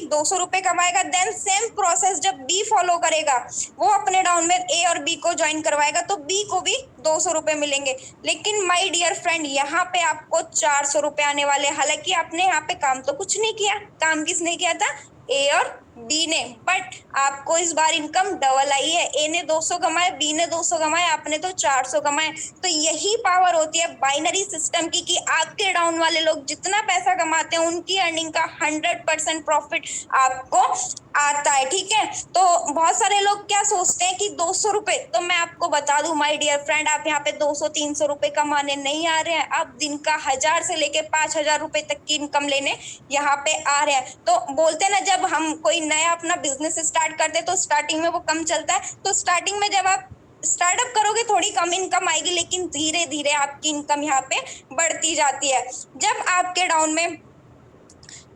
200 रुपए कमाएगा। देन सेम प्रोसेस जब बी फॉलो करेगा, वो अपने डाउन में ए और बी को ज्वाइन करवाएगा तो बी को भी 200 रुपए मिलेंगे। लेकिन माय डियर फ्रेंड, यहाँ पे आपको 400 रुपए आने वाले। हालांकि आपने यहाँ पे काम तो कुछ नहीं किया, काम किसने किया था? ए और बी ने। बट आपको इस बार इनकम डबल आई है। ए ने 200 कमाए, बी ने 200 कमाए, आपने तो 400 कमाए। तो यही पावर होती है बाइनरी सिस्टम की कि आपके डाउन वाले लोग जितना पैसा कमाते हैं उनकी अर्निंग का 100% प्रॉफिट आपको आता है। ठीक है, तो बहुत सारे लोग क्या सोचते हैं कि 200 रुपए, तो मैं आपको बता दूं माय डियर फ्रेंड, आप यहाँ पे 200-300 रुपए कमाने नहीं आ रहे हैं, आप दिन का 1000 से लेके 5000 रुपए तक की इनकम लेने यहाँ पे आ रहे हैं। तो बोलते हैं ना, जब हम कोई नया अपना बिजनेस स्टार्ट करते हैं तो स्टार्टिंग में वो कम चलता है। तो स्टार्टिंग में जब आप स्टार्टअप करोगे थोड़ी कम इनकम आएगी, लेकिन धीरे धीरे आपकी इनकम यहाँ पे बढ़ती जाती है। जब आपके डाउन में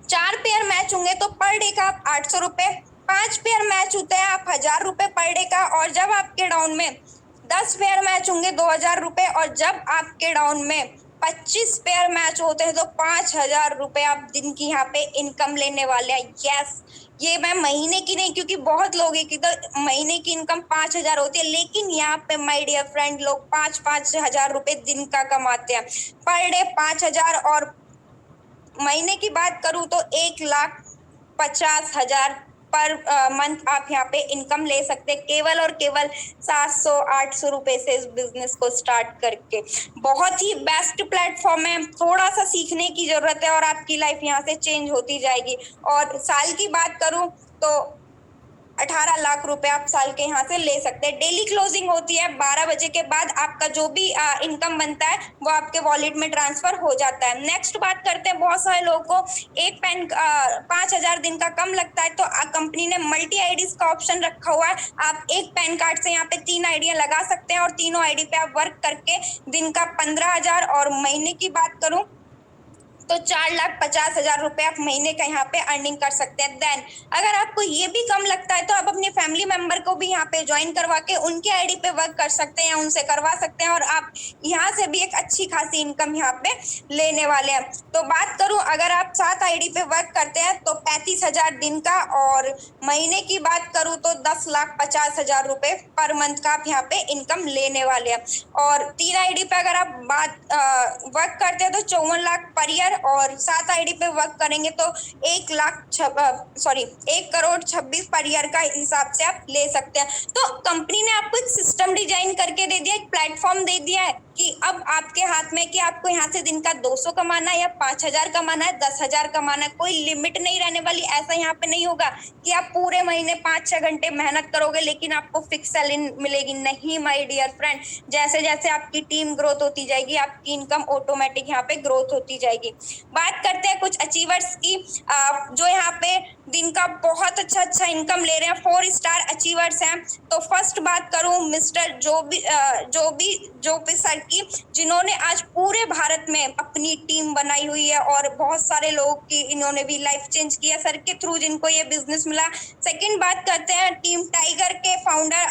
4 पेयर मैच होंगे तो पर डे का आप 800 रुपए, 5 पेयर मैच होते हैं आप 1000 रुपए पर डे का। और जब आपके डाउन में 10 पेयर मैच होंगे 2000 रुपए, और जब आपके डाउन में 25 पेयर मैच होते हैं तो 5000 रुपए आप दिन की यहाँ पे इनकम लेने वाले हैं। यस, ये मैं महीने की नहीं, क्योंकि बहुत लोग की तो महीने की इनकम 5000 होती है, लेकिन यहाँ पे माय डियर फ्रेंड लोग 5-5 हजार रुपए दिन का कमाते हैं। पर डे 5000, और महीने की बात करूं तो 1,50,000 पर मंथ आप यहाँ पे इनकम ले सकते हैं, केवल और केवल 700-800 रुपए से इस बिजनेस को स्टार्ट करके। बहुत ही बेस्ट प्लेटफॉर्म है, थोड़ा सा सीखने की जरूरत है और आपकी लाइफ यहाँ से चेंज होती जाएगी। और साल की बात करूं तो 18 लाख रुपए आप साल के यहाँ से ले सकते हैं। डेली क्लोजिंग होती है 12 बजे के बाद, आपका जो भी इनकम बनता है वो आपके वॉलेट में ट्रांसफर हो जाता है। नेक्स्ट बात करते हैं, बहुत सारे लोगों को एक पैन 5000 दिन का कम लगता है, तो कंपनी ने मल्टी आईडीज का ऑप्शन रखा हुआ है। आप एक पैन कार्ड से यहाँ पे 3 आईडियां लगा सकते हैं और तीनों आईडी पे आप वर्क करके दिन का 15,000, और महीने की बात करूं तो 4,50,000 रुपए आप महीने का यहाँ पे अर्निंग कर सकते हैं। देन अगर आपको ये भी कम लगता है तो आप अपने फैमिली मेंबर को भी यहाँ पे ज्वाइन करवा के उनके आईडी पे वर्क कर सकते हैं या उनसे करवा सकते हैं, और आप यहाँ से भी एक अच्छी खासी इनकम यहाँ पे लेने वाले हैं। तो बात करूं, अगर आप 7 आईडी पे वर्क करते हैं तो 35,000 दिन का, और महीने की बात करूं तो 10,50,000 रुपए पर मंथ का आप यहाँ पे इनकम लेने वाले हैं। और 3 आईडी पे अगर आप वर्क करते हैं तो 54 लाख पर ईयर, और 7 आईडी पे वर्क करेंगे तो 1,26,000 पर ईयर का हिसाब से आप ले सकते हैं। तो कंपनी ने आपको एक सिस्टम डिजाइन करके दे दिया, एक प्लेटफॉर्म दे दिया है कि अब आपके हाथ में कि आपको यहाँ से दिन का 200 कमाना है या 5,000 कमाना है, 10,000 कमाना है, कोई लिमिट नहीं रहने वाली। ऐसा यहाँ पे नहीं होगा कि आप पूरे महीने 5-6 घंटे मेहनत करोगे लेकिन आपको फिक्स सैलरी मिलेगी। नहीं माय डियर फ्रेंड, जैसे जैसे आपकी टीम ग्रोथ होती जाएगी आपकी इनकम ऑटोमेटिक यहाँ पे ग्रोथ होती जाएगी। बात करते हैं कुछ अचीवर्स की, जो यहाँ पे दिन का बहुत अच्छा इनकम ले रहे हैं, 4 स्टार अचीवर्स हैं। तो फर्स्ट बात करूं मिस्टर जोबी सर की, जिन्होंने आज पूरे भारत में अपनी टीम बनाई हुई है और बहुत सारे लोगों की इन्होंने भी लाइफ चेंज किया सर के थ्रू, जिनको ये बिजनेस मिला। सेकंड बात करते हैं टीम टाइगर के फाउंडर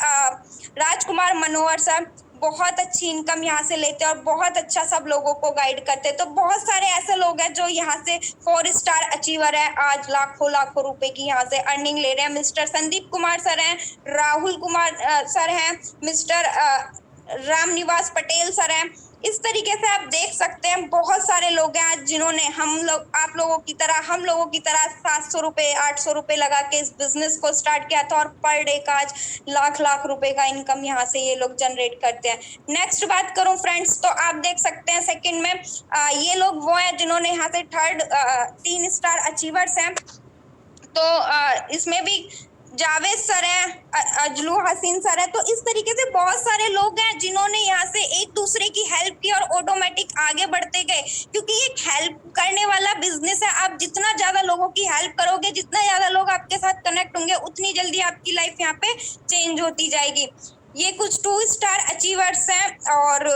राजकुमार मनोहर सर, बहुत अच्छी इनकम यहाँ से लेते हैं और बहुत अच्छा सब लोगों को गाइड करते हैं। तो बहुत सारे ऐसे लोग हैं जो यहाँ से 4 स्टार अचीवर है, आज लाखों रुपए की यहाँ से अर्निंग ले रहे हैं। मिस्टर संदीप कुमार सर हैं, राहुल कुमार सर हैं, मिस्टर रामनिवास पटेल सर हैं। इस तरीके से आप देख सकते हैं बहुत सारे लोग हैं आज जिन्होंने आप लोगों की तरह 700 रुपए 800 रुपए लगा के इस बिजनेस को स्टार्ट किया था, और पर डे का आज लाख रुपए का इनकम यहाँ से ये लोग जनरेट करते हैं। नेक्स्ट बात करूं फ्रेंड्स, तो आप देख सकते हैं सेकंड में ये लोग वो हैं जिन्होंने यहाँ से 3 स्टार अचीवर्स हैं। तो इसमें भी जावेद सर हैं, अजलू हसीन सर है। तो इस तरीके से बहुत सारे लोग हैं जिन्होंने यहाँ से एक दूसरे की हेल्प की और ऑटोमेटिक आगे बढ़ते गए, क्योंकि ये हेल्प करने वाला बिजनेस है। आप जितना ज्यादा लोगों की हेल्प करोगे, जितना ज्यादा लोग आपके साथ कनेक्ट होंगे, उतनी जल्दी आपकी लाइफ यहाँ पे चेंज होती जाएगी। ये कुछ 2 स्टार अचीवर्स हैं और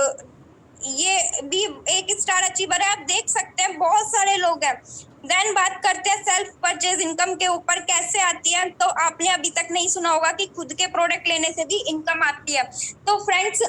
ये भी 1 स्टार अचीवर है। आप देख सकते हैं बहुत सारे लोग हैं। देन बात करते हैं सेल्फ परचेज इनकम के ऊपर कैसे आती है। तो आपने अभी तक नहीं सुना होगा कि खुद के प्रोडक्ट लेने से भी इनकम आती है। तो फ्रेंड्स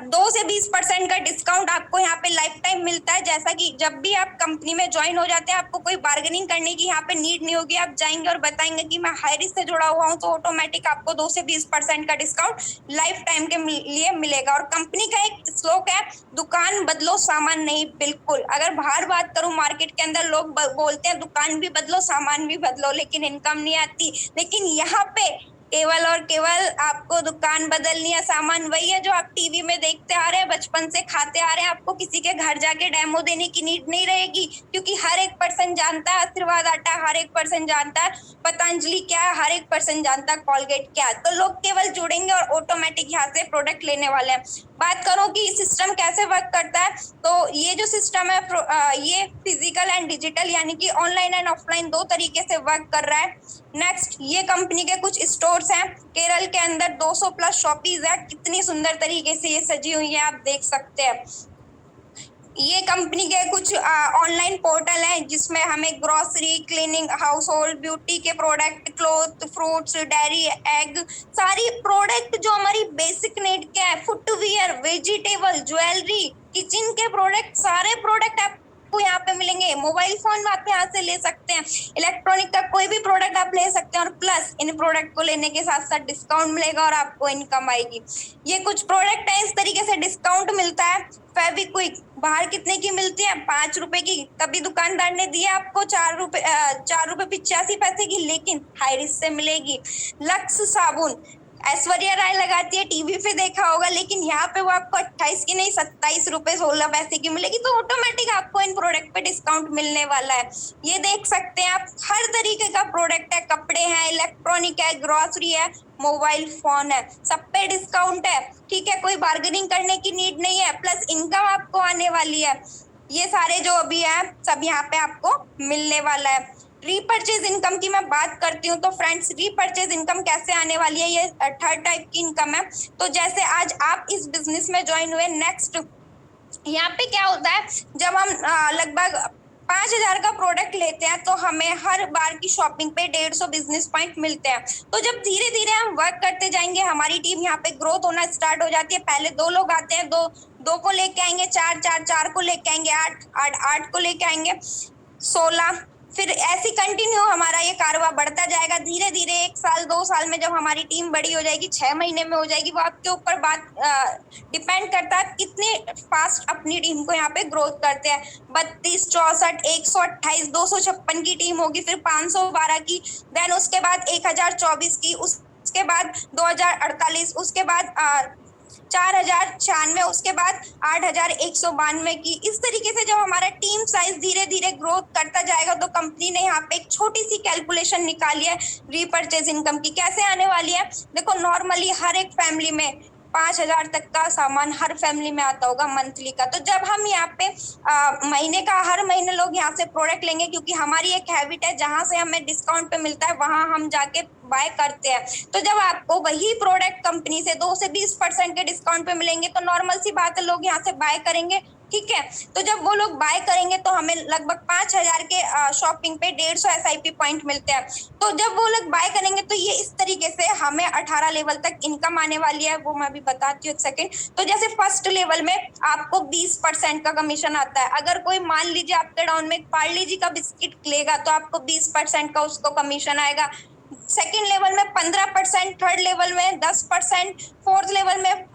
2 से 20% का डिस्काउंट आपको यहाँ पे लाइफ टाइम मिलता है। जैसा कि जब भी आप कंपनी में ज्वाइन हो जाते हैं आपको कोई बार्गेनिंग करने की यहाँ पे नीड नहीं होगी। आप जाएंगे और बताएंगे कि मैं हाई रिस्क से जुड़ा हुआ हूँ तो ऑटोमेटिक आपको 2 से 20% का डिस्काउंट लाइफ टाइम के लिए मिलेगा। और कंपनी का एक स्लोक है, दुकान बदलो सामान नहीं। बिल्कुल, अगर बाहर बात करूं मार्केट के अंदर लोग बोलते हैं दुकान भी बदलो सामान भी बदलो लेकिन इनकम नहीं आती। लेकिन यहाँ पे केवल और केवल आपको दुकान बदलनी है, सामान वही है जो आप टीवी में देखते आ रहे हैं, बचपन से खाते आ रहे हैं। आपको किसी के घर जाके डेमो देने की नीड नहीं रहेगी क्योंकि हर एक पर्सन जानता है आशीर्वाद आटा, हर एक पर्सन जानता है पतंजलि क्या है, हर एक पर्सन जानता है कोलगेट क्या है। तो लोग केवल जुड़ेंगे और ऑटोमेटिक यहाँ से प्रोडक्ट लेने वाले हैं। बात करो कि सिस्टम कैसे वर्क करता है, तो ये जो सिस्टम है ये फिजिकल एंड डिजिटल यानी कि ऑनलाइन एंड ऑफलाइन 2 तरीके से वर्क कर रहा है। नेक्स्ट, ये कंपनी के कुछ स्टोर्स हैं केरल के अंदर, 200 प्लस शॉपीज है। कितनी सुंदर तरीके से ये सजी हुई है आप देख सकते हैं। ये कंपनी के कुछ ऑनलाइन पोर्टल हैं जिसमें हमें grocery, cleaning, household, beauty के product, cloth, fruits, dairy, egg, सारी प्रोडक्ट जो हमारी बेसिक नीड के हैं, फुटवियर, वेजिटेबल, ज्वेलरी, किचन के प्रोडक्ट, सारे प्रोडक्ट आपको यहाँ पे मिलेंगे। मोबाइल फोन आप यहाँ से ले सकते हैं, इलेक्ट्रॉनिक का कोई भी प्रोडक्ट आप ले सकते हैं और प्लस इन प्रोडक्ट को लेने के साथ साथ डिस्काउंट मिलेगा और आपको इनकम आएगी। ये कुछ प्रोडक्ट है इस तरीके से डिस्काउंट मिलता है। फेविक्विक बाहर कितने की मिलती है? 5 रुपए की। तभी दुकानदार ने दिया आपको 4 रुपए 85 पैसे की, लेकिन हाई रिस्क से मिलेगी। लक्स साबुन ऐश्वर्या राय लगाती है, टीवी पे देखा होगा, लेकिन यहाँ पे वो आपको 28 की नहीं 27 रुपए 16 पैसे की मिलेगी। तो ऑटोमेटिक आपको इन प्रोडक्ट पे डिस्काउंट मिलने वाला है। ये देख सकते हैं आप, हर तरीके का प्रोडक्ट है, कपड़े हैं, इलेक्ट्रॉनिक है, ग्रोसरी है, मोबाइल फोन है, सब पे डिस्काउंट है। ठीक है, कोई बार्गेनिंग करने की नीड नहीं है, प्लस इनकम आपको आने वाली है। ये सारे जो अभी है सब यहाँ पे आपको मिलने वाला है। रीपरचेज इनकम की मैं बात करती हूँ तो फ्रेंड्स, रीपरचेज इनकम कैसे आने वाली है, ये 3rd टाइप की इनकम है। तो जैसे आज आप इस बिजनेस में ज्वाइन हुए, नेक्स्ट यहाँ पे क्या होता है, जब हम लगभग 5,000 का प्रोडक्ट लेते हैं तो हमें हर बार की शॉपिंग पे 150 बिजनेस पॉइंट मिलते हैं। तो जब धीरे धीरे हम वर्क करते जाएंगे, हमारी टीम यहाँ पे ग्रोथ होना स्टार्ट हो जाती है। पहले 2 लोग आते हैं, 2 को लेके आएंगे, 4 को लेके आएंगे, 8 को लेके आएंगे, 16, फिर ऐसी कंटिन्यू हमारा ये कारवा बढ़ता जाएगा। धीरे धीरे 1 साल 2 साल में जब हमारी टीम बड़ी हो जाएगी, 6 महीने में हो जाएगी, वो आपके ऊपर बात डिपेंड करता है कितने फास्ट अपनी टीम को यहाँ पे ग्रोथ करते हैं। 32, 64, 128, 256 की टीम होगी, फिर 512 की, देन उसके बाद 1024 की, उसके बाद 2048, उसके बाद 4096, उसके बाद 8192 की। इस तरीके से जब हमारा टीम साइज धीरे धीरे ग्रोथ करता जाएगा तो कंपनी ने यहाँ पे एक छोटी सी कैलकुलेशन निकाली है रीपरचेज इनकम की। कैसे आने वाली है, देखो, नॉर्मली हर एक फैमिली में 5,000 तक का सामान हर फैमिली में आता होगा मंथली का। तो जब हम यहाँ पे महीने का, हर महीने लोग यहाँ से प्रोडक्ट लेंगे, क्योंकि हमारी एक हैबिट है जहां से हमें डिस्काउंट पे मिलता है वहां हम जाके बाय करते हैं। तो जब आपको वही प्रोडक्ट कंपनी से 2 से 20% के डिस्काउंट पे मिलेंगे तो नॉर्मल सी बात है लोग यहाँ से बाय करेंगे। ठीक है, तो जब वो लोग बाय करेंगे तो हमें लगभग 5,000 के शॉपिंग पे 150 SIP पॉइंट मिलते हैं। तो जब वो लोग बाय करेंगे तो ये इस तरीके से हमें 18 लेवल तक इनकम आने वाली है, वो मैं भी बताती हूँ एक सेकेंड। तो जैसे फर्स्ट लेवल में आपको 20% का कमीशन आता है। अगर कोई मान लीजिए आपके डाउन में पार्ले जी का बिस्किट लेगा तो आपको 20% का उसको कमीशन आएगा। सेकेंड लेवल में 15%, थर्ड लेवल में 10%, फोर्थ लेवल में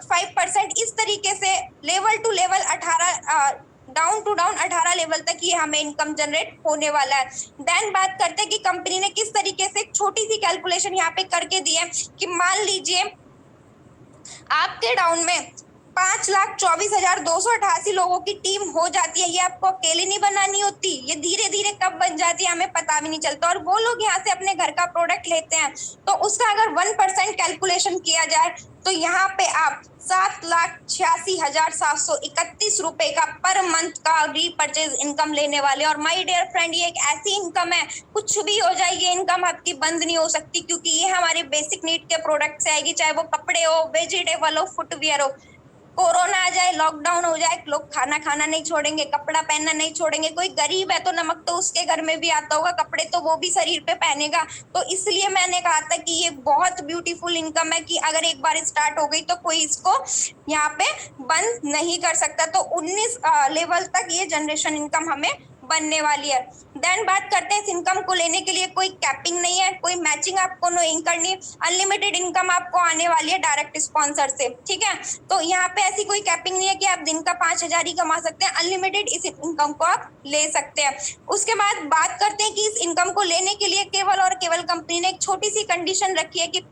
5%। इस तरीके से level to level 18 down to down 18 level तक ये हमें इनकम जनरेट होने वाला है। देन बात करते हैं कि कंपनी ने किस तरीके से एक छोटी सी कैलकुलेशन यहाँ पे करके दी है कि मान लीजिए आपके डाउन में 5,24,288 लोगों की टीम हो जाती है। ये आपको अकेले नहीं बनानी होती, ये धीरे धीरे कब बन जाती है हमें पता भी नहीं चलता। और वो लोग यहाँ से अपने घर का प्रोडक्ट लेते हैं तो उसका अगर 1% कैलकुलेशन किया जाए तो यहाँ पे आप 7,86,731 रुपए का पर मंथ का रीपरचेज इनकम लेने वाले। और माय डियर फ्रेंड, ये एक ऐसी इनकम है, कुछ भी हो जाए ये इनकम आपकी बंद नहीं हो सकती, क्योंकि ये हमारे बेसिक नीड के प्रोडक्ट से आएगी, चाहे वो कपड़े हो, वेजिटेबल हो, फुटवियर हो। कोरोना आ जाए, लॉकडाउन हो जाए, लोग खाना खाना नहीं छोड़ेंगे, कपड़ा पहनना नहीं छोड़ेंगे। कोई गरीब है तो नमक तो उसके घर में भी आता होगा, कपड़े तो वो भी शरीर पे पहनेगा। तो इसलिए मैंने कहा था कि ये बहुत ब्यूटीफुल इनकम है कि अगर एक बार स्टार्ट हो गई तो कोई इसको यहाँ पे बंद नहीं कर सकता। तो 19 लेवल तक ये जनरेशन इनकम हमें बनने वाली है। देन बात करते हैं, इस इनकम को लेने के लिए कोई कैपिंग नहीं है, कोई मैचिंग आपको नहीं करनी, अनलिमिटेड इनकम आपको आने वाली है डायरेक्ट स्पॉन्सर से, ठीक है। तो यहाँ पे ऐसी कोई कैपिंग नहीं है कि आप दिन का 5,000 ही कमा सकते हैं, अनलिमिटेड इस इनकम को आप ले सकते हैं। उसके बाद बात करते हैं कि इस इनकम को लेने के लिए केवल और केवल कंपनी ने एक छोटी सी कंडीशन रखी है कि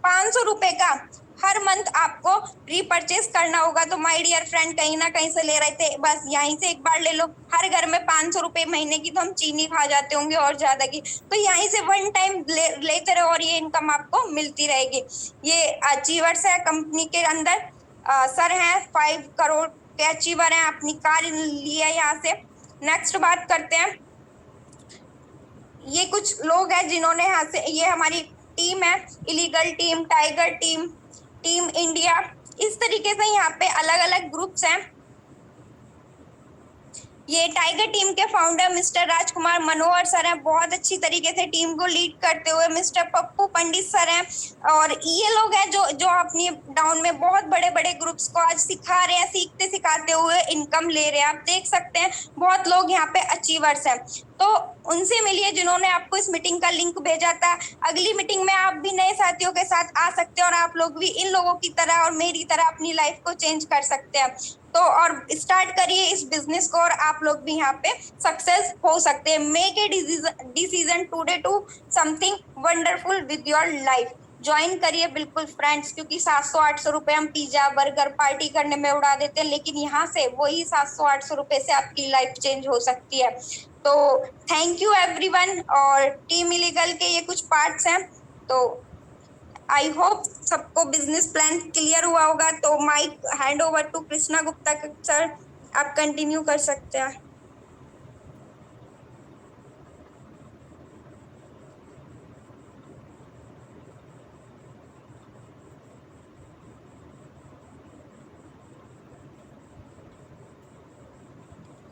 500 रुपए का हर मंथ आपको रीपरचेस करना होगा। तो माय डियर फ्रेंड, कहीं ना कहीं से ले रहे थे, बस यहीं से एक बार ले लो। हर घर में 500 रुपए महीने की तो हम चीनी खा जाते होंगे और ज्यादा की, तो यहीं से वन टाइम लेते रहो और ये इनकम आपको मिलती रहेगी। ये अचीवर्स है कंपनी के अंदर, सर हैं 5 करोड़ के अचीवर हैं, अपनी कार लिया यहाँ से। नेक्स्ट बात करते हैं, ये कुछ लोग हैं जिन्होंने यहाँ से, ये हमारी टीम है, illegal team, tiger team, team India, इस तरीके से यहाँ पे अलग अलग ग्रुप्स हैं। ये टाइगर टीम के फाउंडर मिस्टर राजकुमार मनोहर सर हैं, बहुत अच्छी तरीके से टीम को लीड करते हुए मिस्टर पप्पू पंडित सर हैं। और ये लोग हैं जो अपनी डाउन में बहुत बड़े बड़े ग्रुप्स को आज सिखा रहे हैं, सीखते सिखाते हुए इनकम ले रहे हैं। आप देख सकते हैं बहुत लोग यहाँ पे अचीवर्स हैं। तो उनसे मिलिए जिन्होंने आपको इस मीटिंग का लिंक भेजा था। अगली मीटिंग में आप भी नए साथियों के साथ आ सकते हैं और आप लोग भी इन लोगों की तरह और मेरी तरह अपनी लाइफ को चेंज कर सकते हैं। तो और स्टार्ट करिए इस बिजनेस को और आप लोग भी यहाँ पे सक्सेस हो सकते हैं। Make a decision today to something wonderful with your life. Join करिए बिल्कुल फ्रेंड्स, क्योंकि 700-800 रुपए हम पिज्जा बर्गर पार्टी करने में उड़ा देते हैं, लेकिन यहाँ से वही 700-800 रुपए से आपकी लाइफ चेंज हो सकती है। तो थैंक यू एवरीवन। और टीम इलीगल के ये कुछ पार्ट्स हैं, तो आई होप सबको बिजनेस प्लान क्लियर हुआ होगा। तो mic hand over to Krishna Gupta sir, आप कंटिन्यू कर सकते हैं।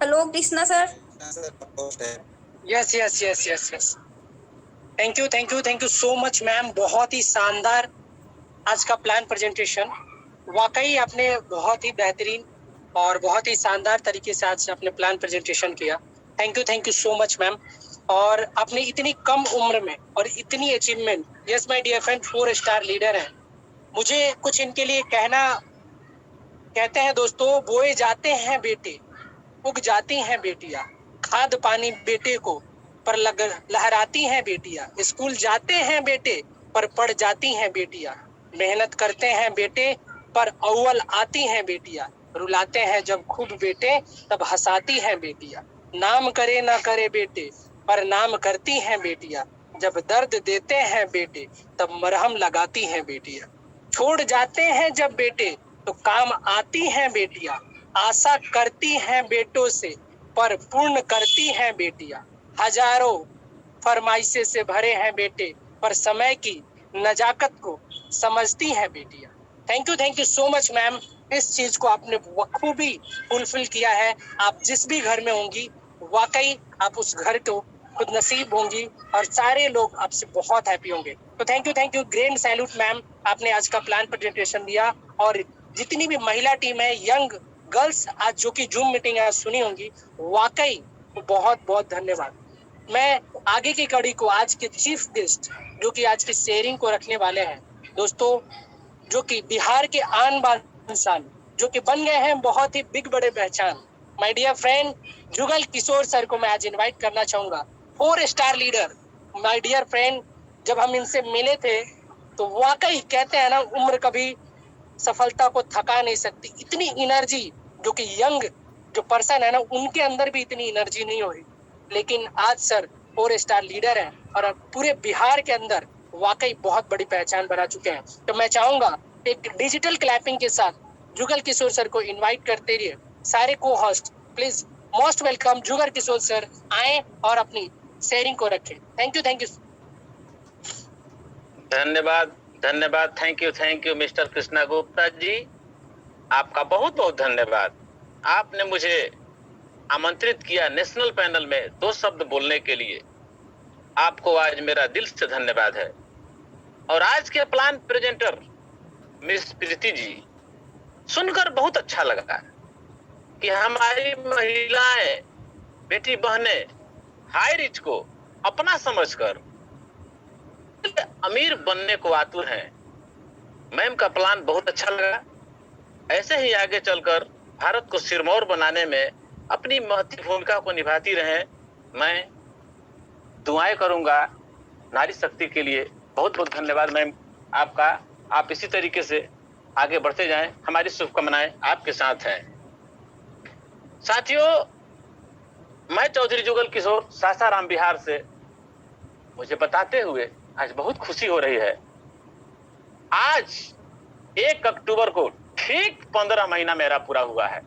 Hello Krishna sir. Yes yes yes yes yes, thank you so much ma'am. बहुत ही शानदार आज का प्लान प्रेजेंटेशन, वाकई आपने बहुत ही बेहतरीन और बहुत ही शानदार तरीके से आज अपने प्लान प्रेजेंटेशन किया। Thank you so much ma'am. और आपने इतनी कम उम्र में और इतनी achievement, yes my dear friend, 4 star leader हैं। मुझे कुछ इनके लिए कहते हैं दोस्तों, बोए जाते हैं बेटे, उग जाती हैं बेटियां, खाद पानी बेटे को पर लहराती हैं बेटियां, स्कूल जाते हैं बेटे पर पढ़ जाती हैं बेटियां, मेहनत करते हैं बेटे पर अव्वल आती हैं बेटियां, रुलाते हैं जब खूब बेटे तब हंसाती हैं बेटियां, नाम करे ना करे बेटे पर नाम करती हैं बेटियां, जब दर्द देते हैं बेटे तब मरहम लगाती हैं बेटियां, छोड़ जाते हैं जब बेटे तो काम आती हैं बेटियां, आशा करती हैं बेटों से पर पूर्ण करती हैं बेटियां, हजारों फरमाइशें से भरे हैं बेटे पर समय की नजाकत को समझती हैं बेटियां। Thank you so much ma'am. इस चीज को आपने बखूबी फुलफिल किया है। आप जिस भी घर में होंगी, वाकई आप उस घर को खुद नसीब होंगी और सारे लोग आपसे बहुत हैप्पी होंगे। तो thank you great salute ma'am, आपने आज का प्लान प्रेजेंटेशन दिया। और जितनी भी महिला टीम है, यंग गर्ल्स आज जो कि जूम मीटिंग आज सुनी होंगी, वाकई बहुत बहुत धन्यवाद। मैं आगे की कड़ी को आज के चीफ गेस्ट जो कि आज की शेयरिंग को रखने वाले हैं दोस्तों, जो कि बिहार के आन बान इंसान, जो कि बन गए हैं बहुत ही बिग बड़े पहचान, my dear friend Jugal Kishore sir को मैं आज इनवाइट करना चाहूंगा। 4 star leader, my dear friend, जब हम इनसे मिले थे तो वाकई कहते हैं ना, उम्र कभी सफलता को थका नहीं सकती। इतनी एनर्जी जो कि यंग जो पर्सन है ना, उनके अंदर भी इतनी एनर्जी नहीं हो रही, लेकिन आज सर 4 स्टार लीडर हैं और पूरे बिहार के अंदर वाकई बहुत बड़ी पहचान बना चुके हैं। तो मैं चाहूंगा एक डिजिटल क्लैपिंग के साथ जुगल किशोर सर को इनवाइट करते रहिए। सारे को host please most welcome Jugal Kishore sir आए और अपनी शेयरिंग को रखें। थैंक यू धन्यवाद। Thank you mister Krishna Gupta ji. आपका बहुत बहुत धन्यवाद। आपने मुझे आमंत्रित किया नेशनल पैनल में 2 शब्द बोलने के लिए। आपको आज मेरा दिल से धन्यवाद है। और आज के plan presenter miss Preeti ji, सुनकर बहुत अच्छा लगा कि हमारी महिलाएं, बेटी बहनें हाई रिच को अपना समझकर अमीर बनने को आतुर हैं। मैम का प्लान बहुत अच्छा लगा। ऐसे ही आगे चलकर भारत को सिरमौर बनाने में अपनी महत्वपूर्ण भूमिका को निभाती रहें। मैं दुआएं करूंगा नारी शक्ति के लिए। बहुत बहुत धन्यवाद मैम आपका। आप इसी तरीके से आगे बढ़ते जाएं। हमारी शुभकामनाएं आपके साथ हैं। साथियों, मैं चौधरी जुगल किशोर सासाराम बिहार से मुझे बताते हुए आज बहुत खुशी हो रही है। आज 1 अक्टूबर को ठीक 15 महीना मेरा पूरा हुआ है।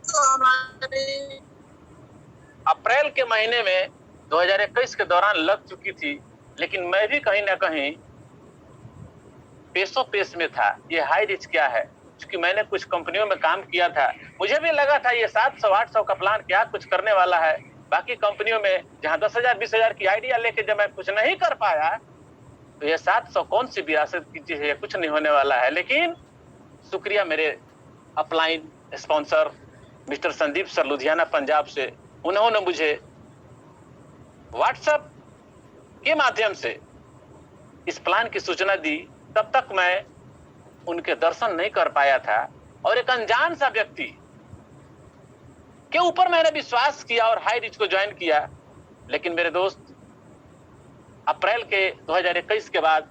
तो हमारे अप्रैल के महीने में 2021 के दौरान लग चुकी थी, लेकिन मैं भी कहीं ना कहीं पेश में था। ये हाई रिच क्या है, क्योंकि मैंने कुछ कंपनियों में काम किया था। मुझे भी लगा था ये 700-800 का प्लान क्या कुछ करने वाला है। बाकी कंपनियों में जहां 10,000-20,000 की आइडिया लेके जब मैं कुछ नहीं कर पाया, तो ये 700 कौन सी विरासत की चीज है, कुछ नहीं होने वाला है। लेकिन शुक्रिया मेरे upline sponsor mister Sandeep sir Ludhiana Punjab से, उन्होंने मुझे व्हाट्सएप के माध्यम से इस प्लान की सूचना दी। तब तक मैं उनके दर्शन नहीं कर पाया था और एक अनजान सा व्यक्ति के ऊपर मैंने विश्वास किया और हाई रिच को ज्वाइन किया। लेकिन मेरे दोस्त, अप्रैल के 2021 के बाद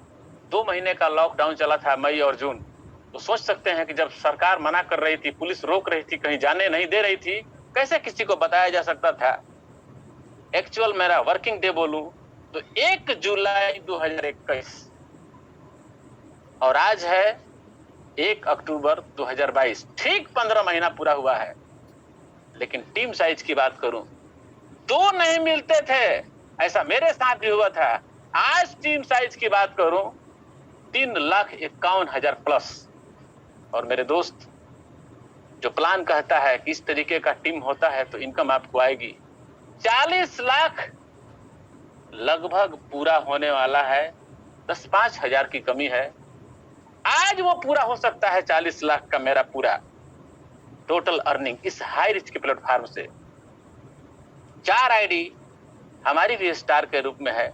2 महीने का लॉकडाउन चला था, मई और जून। तो सोच सकते हैं कि जब सरकार मना कर रही थी, पुलिस रोक रही थी, कहीं जाने नहीं दे रही थी, कैसे किसी को बताया जा सकता था। एक्चुअल मेरा वर्किंग डे बोलूं तो 1 जुलाई 2021 और आज है 1 अक्टूबर 2022। ठीक 15 महीना पूरा हुआ है। लेकिन टीम साइज की बात करूं, 2 नहीं मिलते थे, ऐसा मेरे साथ भी हुआ था। आज टीम साइज की बात करूं 3,51,000 प्लस। और मेरे दोस्त, जो प्लान कहता है कि इस तरीके का टीम होता है तो इनकम आपको आएगी, 40 लाख लगभग पूरा होने वाला है। 10-5 हजार की कमी है। आज वो पूरा हो सकता है 40 लाख का मेरा पूरा टोटल अर्निंग इस हाई रिच के प्लेटफॉर्म से। 4 आईडी हमारी भी स्टार के रूप में है,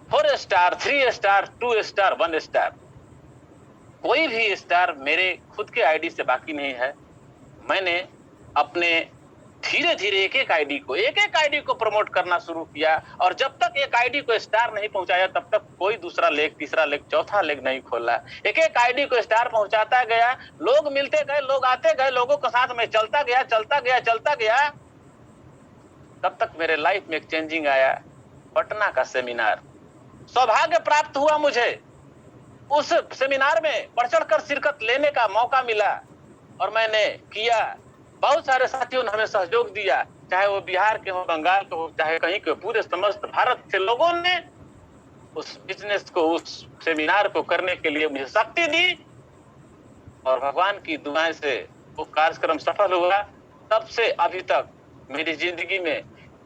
4 स्टार, 3 स्टार, 2 स्टार, 1 स्टार। कोई भी स्टार मेरे खुद के आईडी से बाकी नहीं है। मैंने अपने धीरे धीरे एक आईडी को प्रमोट करना शुरू किया और जब तक एक आईडी को स्टार नहीं पहुंचाया तब तक कोई दूसरा लेग, तीसरा लेग, चौथा लेग नहीं खोला। एक आईडी को स्टार पहुंचाता गया, लोग मिलते गए, लोग आते गए, लोगों के साथ में चलता गया। तब तक मेरे लाइफ में एक चेंजिंग आया। पटना का सेमिनार, सौभाग्य प्राप्त हुआ मुझे। उस सेमिनार में बढ़ चढ़कर शिरकत लेने का मौका मिला और मैंने किया। बहुत सारे साथियों ने हमें सहयोग दिया, चाहे वो बिहार के हो, बंगाल के हो, चाहे कहीं के, पूरे समस्त भारत के लोगों ने उस बिजनेस को, उस सेमिनार को करने के लिए मुझे शक्ति दी और भगवान की दुआएं से वो कार्यक्रम सफल हुआ। तब से अभी तक मेरी जिंदगी में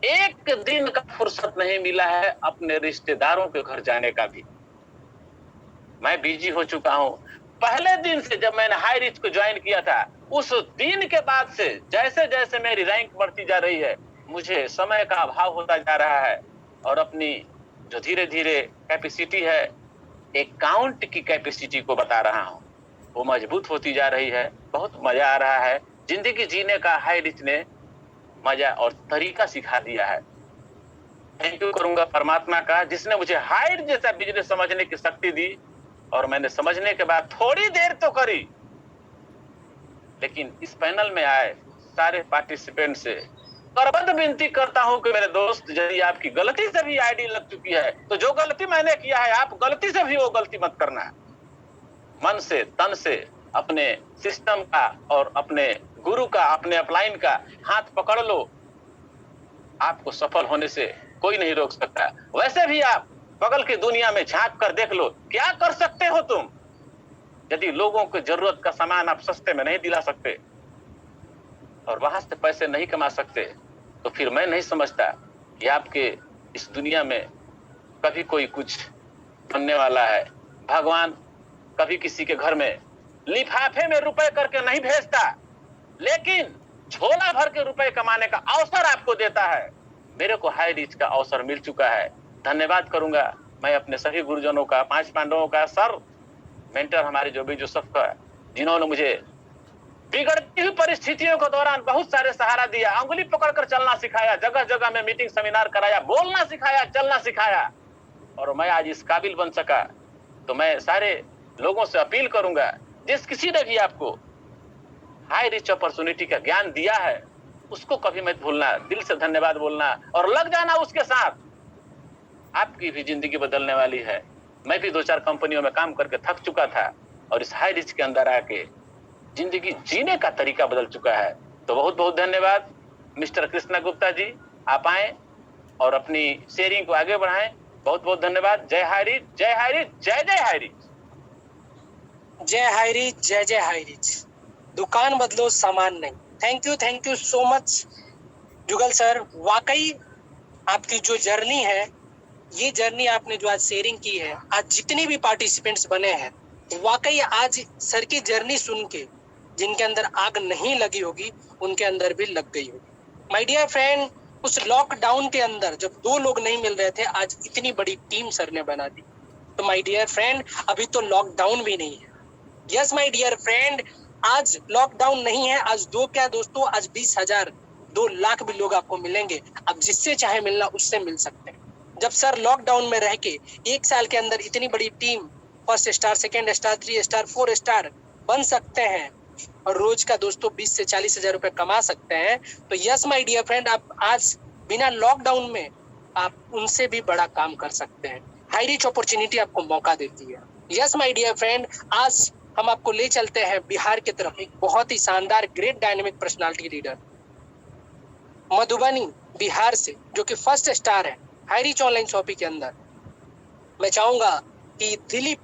एक दिन का फुर्सत नहीं मिला है अपने रिश्तेदारों के घर जाने का भी। मैं बिजी हो चुका हूं। पहले दिन से जब मैंने हाई रिच को ज्वाइन किया था, उस दिन के बाद से जैसे जैसे मेरी रैंक बढ़ती जा रही है, मुझे समय का अभाव होता जा रहा है और अपनी जो धीरे धीरे कैपेसिटी है, अकाउंट की कैपेसिटी को बता रहा हूं, वो मजबूत होती जा रही है। बहुत मजा आ रहा है। जिंदगी जीने का हाई रिच ने मजा और तरीका सिखा दिया है। थैंक यू करूंगा परमात्मा का, जिसने मुझे हाई रिच जैसा बिजनेस समझने की शक्ति दी। और मैंने समझने के बाद थोड़ी देर तो करी, लेकिन इस पैनल में आए सारे पार्टिसिपेंट से करबद्ध विनती करता हूं कि मेरे दोस्त, यदि आपकी गलती से भी आईडी लग चुकी है तो जो गलती मैंने किया है, आप गलती से भी वो गलती मत करना। मन से, तन से अपने सिस्टम का और अपने गुरु का, अपने अपलाइन का हाथ पकड़ लो। आपको सफल होने से कोई नहीं रोक सकता। वैसे भी आप बगल की दुनिया में झांक कर देख लो, क्या कर सकते हो तुम। यदि लोगों को जरूरत का सामान आप सस्ते में नहीं दिला सकते और वहां से पैसे नहीं कमा सकते, तो फिर मैं नहीं समझता कि आपके इस दुनिया में कभी कोई कुछ बनने वाला है। भगवान कभी किसी के घर में लिफाफे में रुपए करके नहीं भेजता, लेकिन झोला भर के रुपए कमाने का अवसर आपको देता है। मेरे को हाई रीच का अवसर मिल चुका है। धन्यवाद करूंगा मैं अपने सभी गुरुजनों का, 5 पांडवों का, सर मेंटर हमारे जोसेफ का, जिन्होंने मुझे बिगड़ती हुई परिस्थितियों के दौरान बहुत सारे सहारा दिया, अंगुली पकड़कर चलना सिखाया, जगह जगह में मीटिंग सेमिनार कराया, बोलना सिखाया, चलना सिखाया, और मैं आज इस काबिल बन सका। तो मैं सारे लोगों से अपील करूंगा, जिस किसी ने भी आपको हाई रिच अपॉर्चुनिटी का ज्ञान दिया है उसको कभी मत भूलना, दिल से धन्यवाद बोलना और लग जाना उसके साथ। आपकी भी जिंदगी बदलने वाली है। मैं भी 2-4 कंपनियों में काम करके थक चुका था और इस हाई रिच के अंदर आके जिंदगी जीने का तरीका बदल चुका है। तो बहुत बहुत धन्यवाद मिस्टर कृष्णा गुप्ता जी, आप आए और अपनी शेयरिंग को आगे बढ़ाएं। बहुत बहुत धन्यवाद। जय हाई रिच, जय हाई रिच, जय जय हाई रिच। जय हाई रिच, जय जय हाई रिच। दुकान बदलो सामान नहीं। Thank you so much Jugal sir. वाकई आपकी जो जर्नी है, ये जर्नी आपने जो आज शेयरिंग की है, आज जितने भी पार्टिसिपेंट्स बने हैं, वाकई आज सर की जर्नी सुन के जिनके अंदर आग नहीं लगी होगी उनके अंदर भी लग गई होगी। माय डियर फ्रेंड, उस लॉकडाउन के अंदर जब 2 लोग नहीं मिल रहे थे, आज इतनी बड़ी टीम सर ने बना दी। तो माय डियर फ्रेंड, अभी तो लॉकडाउन भी नहीं है। यस माय डियर फ्रेंड, आज लॉकडाउन नहीं है। आज 2 क्या दोस्तों, आज 20,000 2 लाख भी लोग आपको मिलेंगे। अब जिससे चाहे मिलना उससे मिल सकते हैं। जब सर लॉकडाउन में रह के 1 साल के अंदर इतनी बड़ी team, 1st star, 2nd star, 3 star, 4 star बन सकते हैं और रोज का दोस्तों 20 से 40 हजार रुपए कमा सकते हैं, तो यस माय डियर फ्रेंड, आप आज बिना लॉकडाउन में आप उनसे भी बड़ा काम कर सकते हैं। हाई रिच अपॉर्चुनिटी आपको मौका देती है। यस माय डियर फ्रेंड, आज हम आपको ले चलते हैं बिहार की तरफ। एक बहुत ही शानदार, great dynamic personality leader Madhubani Bihar से, जो कि 1st स्टार है हाई रिच ऑनलाइन शॉपिंग के अंदर। मैं चाहूंगा कि Dilip,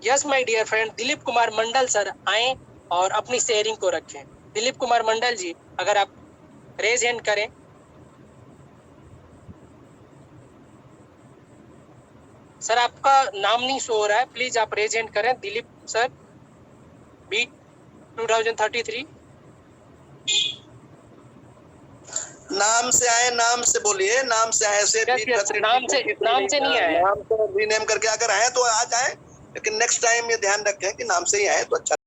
yes my dear friend, Dilip Kumar Mandal sir आए और अपनी शेयरिंग को रखें। दिलीप कुमार मंडल जी, अगर आप रेज हैंड करें। सर आपका नाम नहीं शो हो रहा है, प्लीज आप रेज हैंड करें। Dilip sir, beat 2033। नाम से आए, नाम से बोलिए, नाम से आए से नाम से नहीं आए, नाम से रीनेम करके अगर आए तो आ जाए, लेकिन नेक्स्ट टाइम ये ध्यान रखें कि नाम से ही आए तो अच्छा।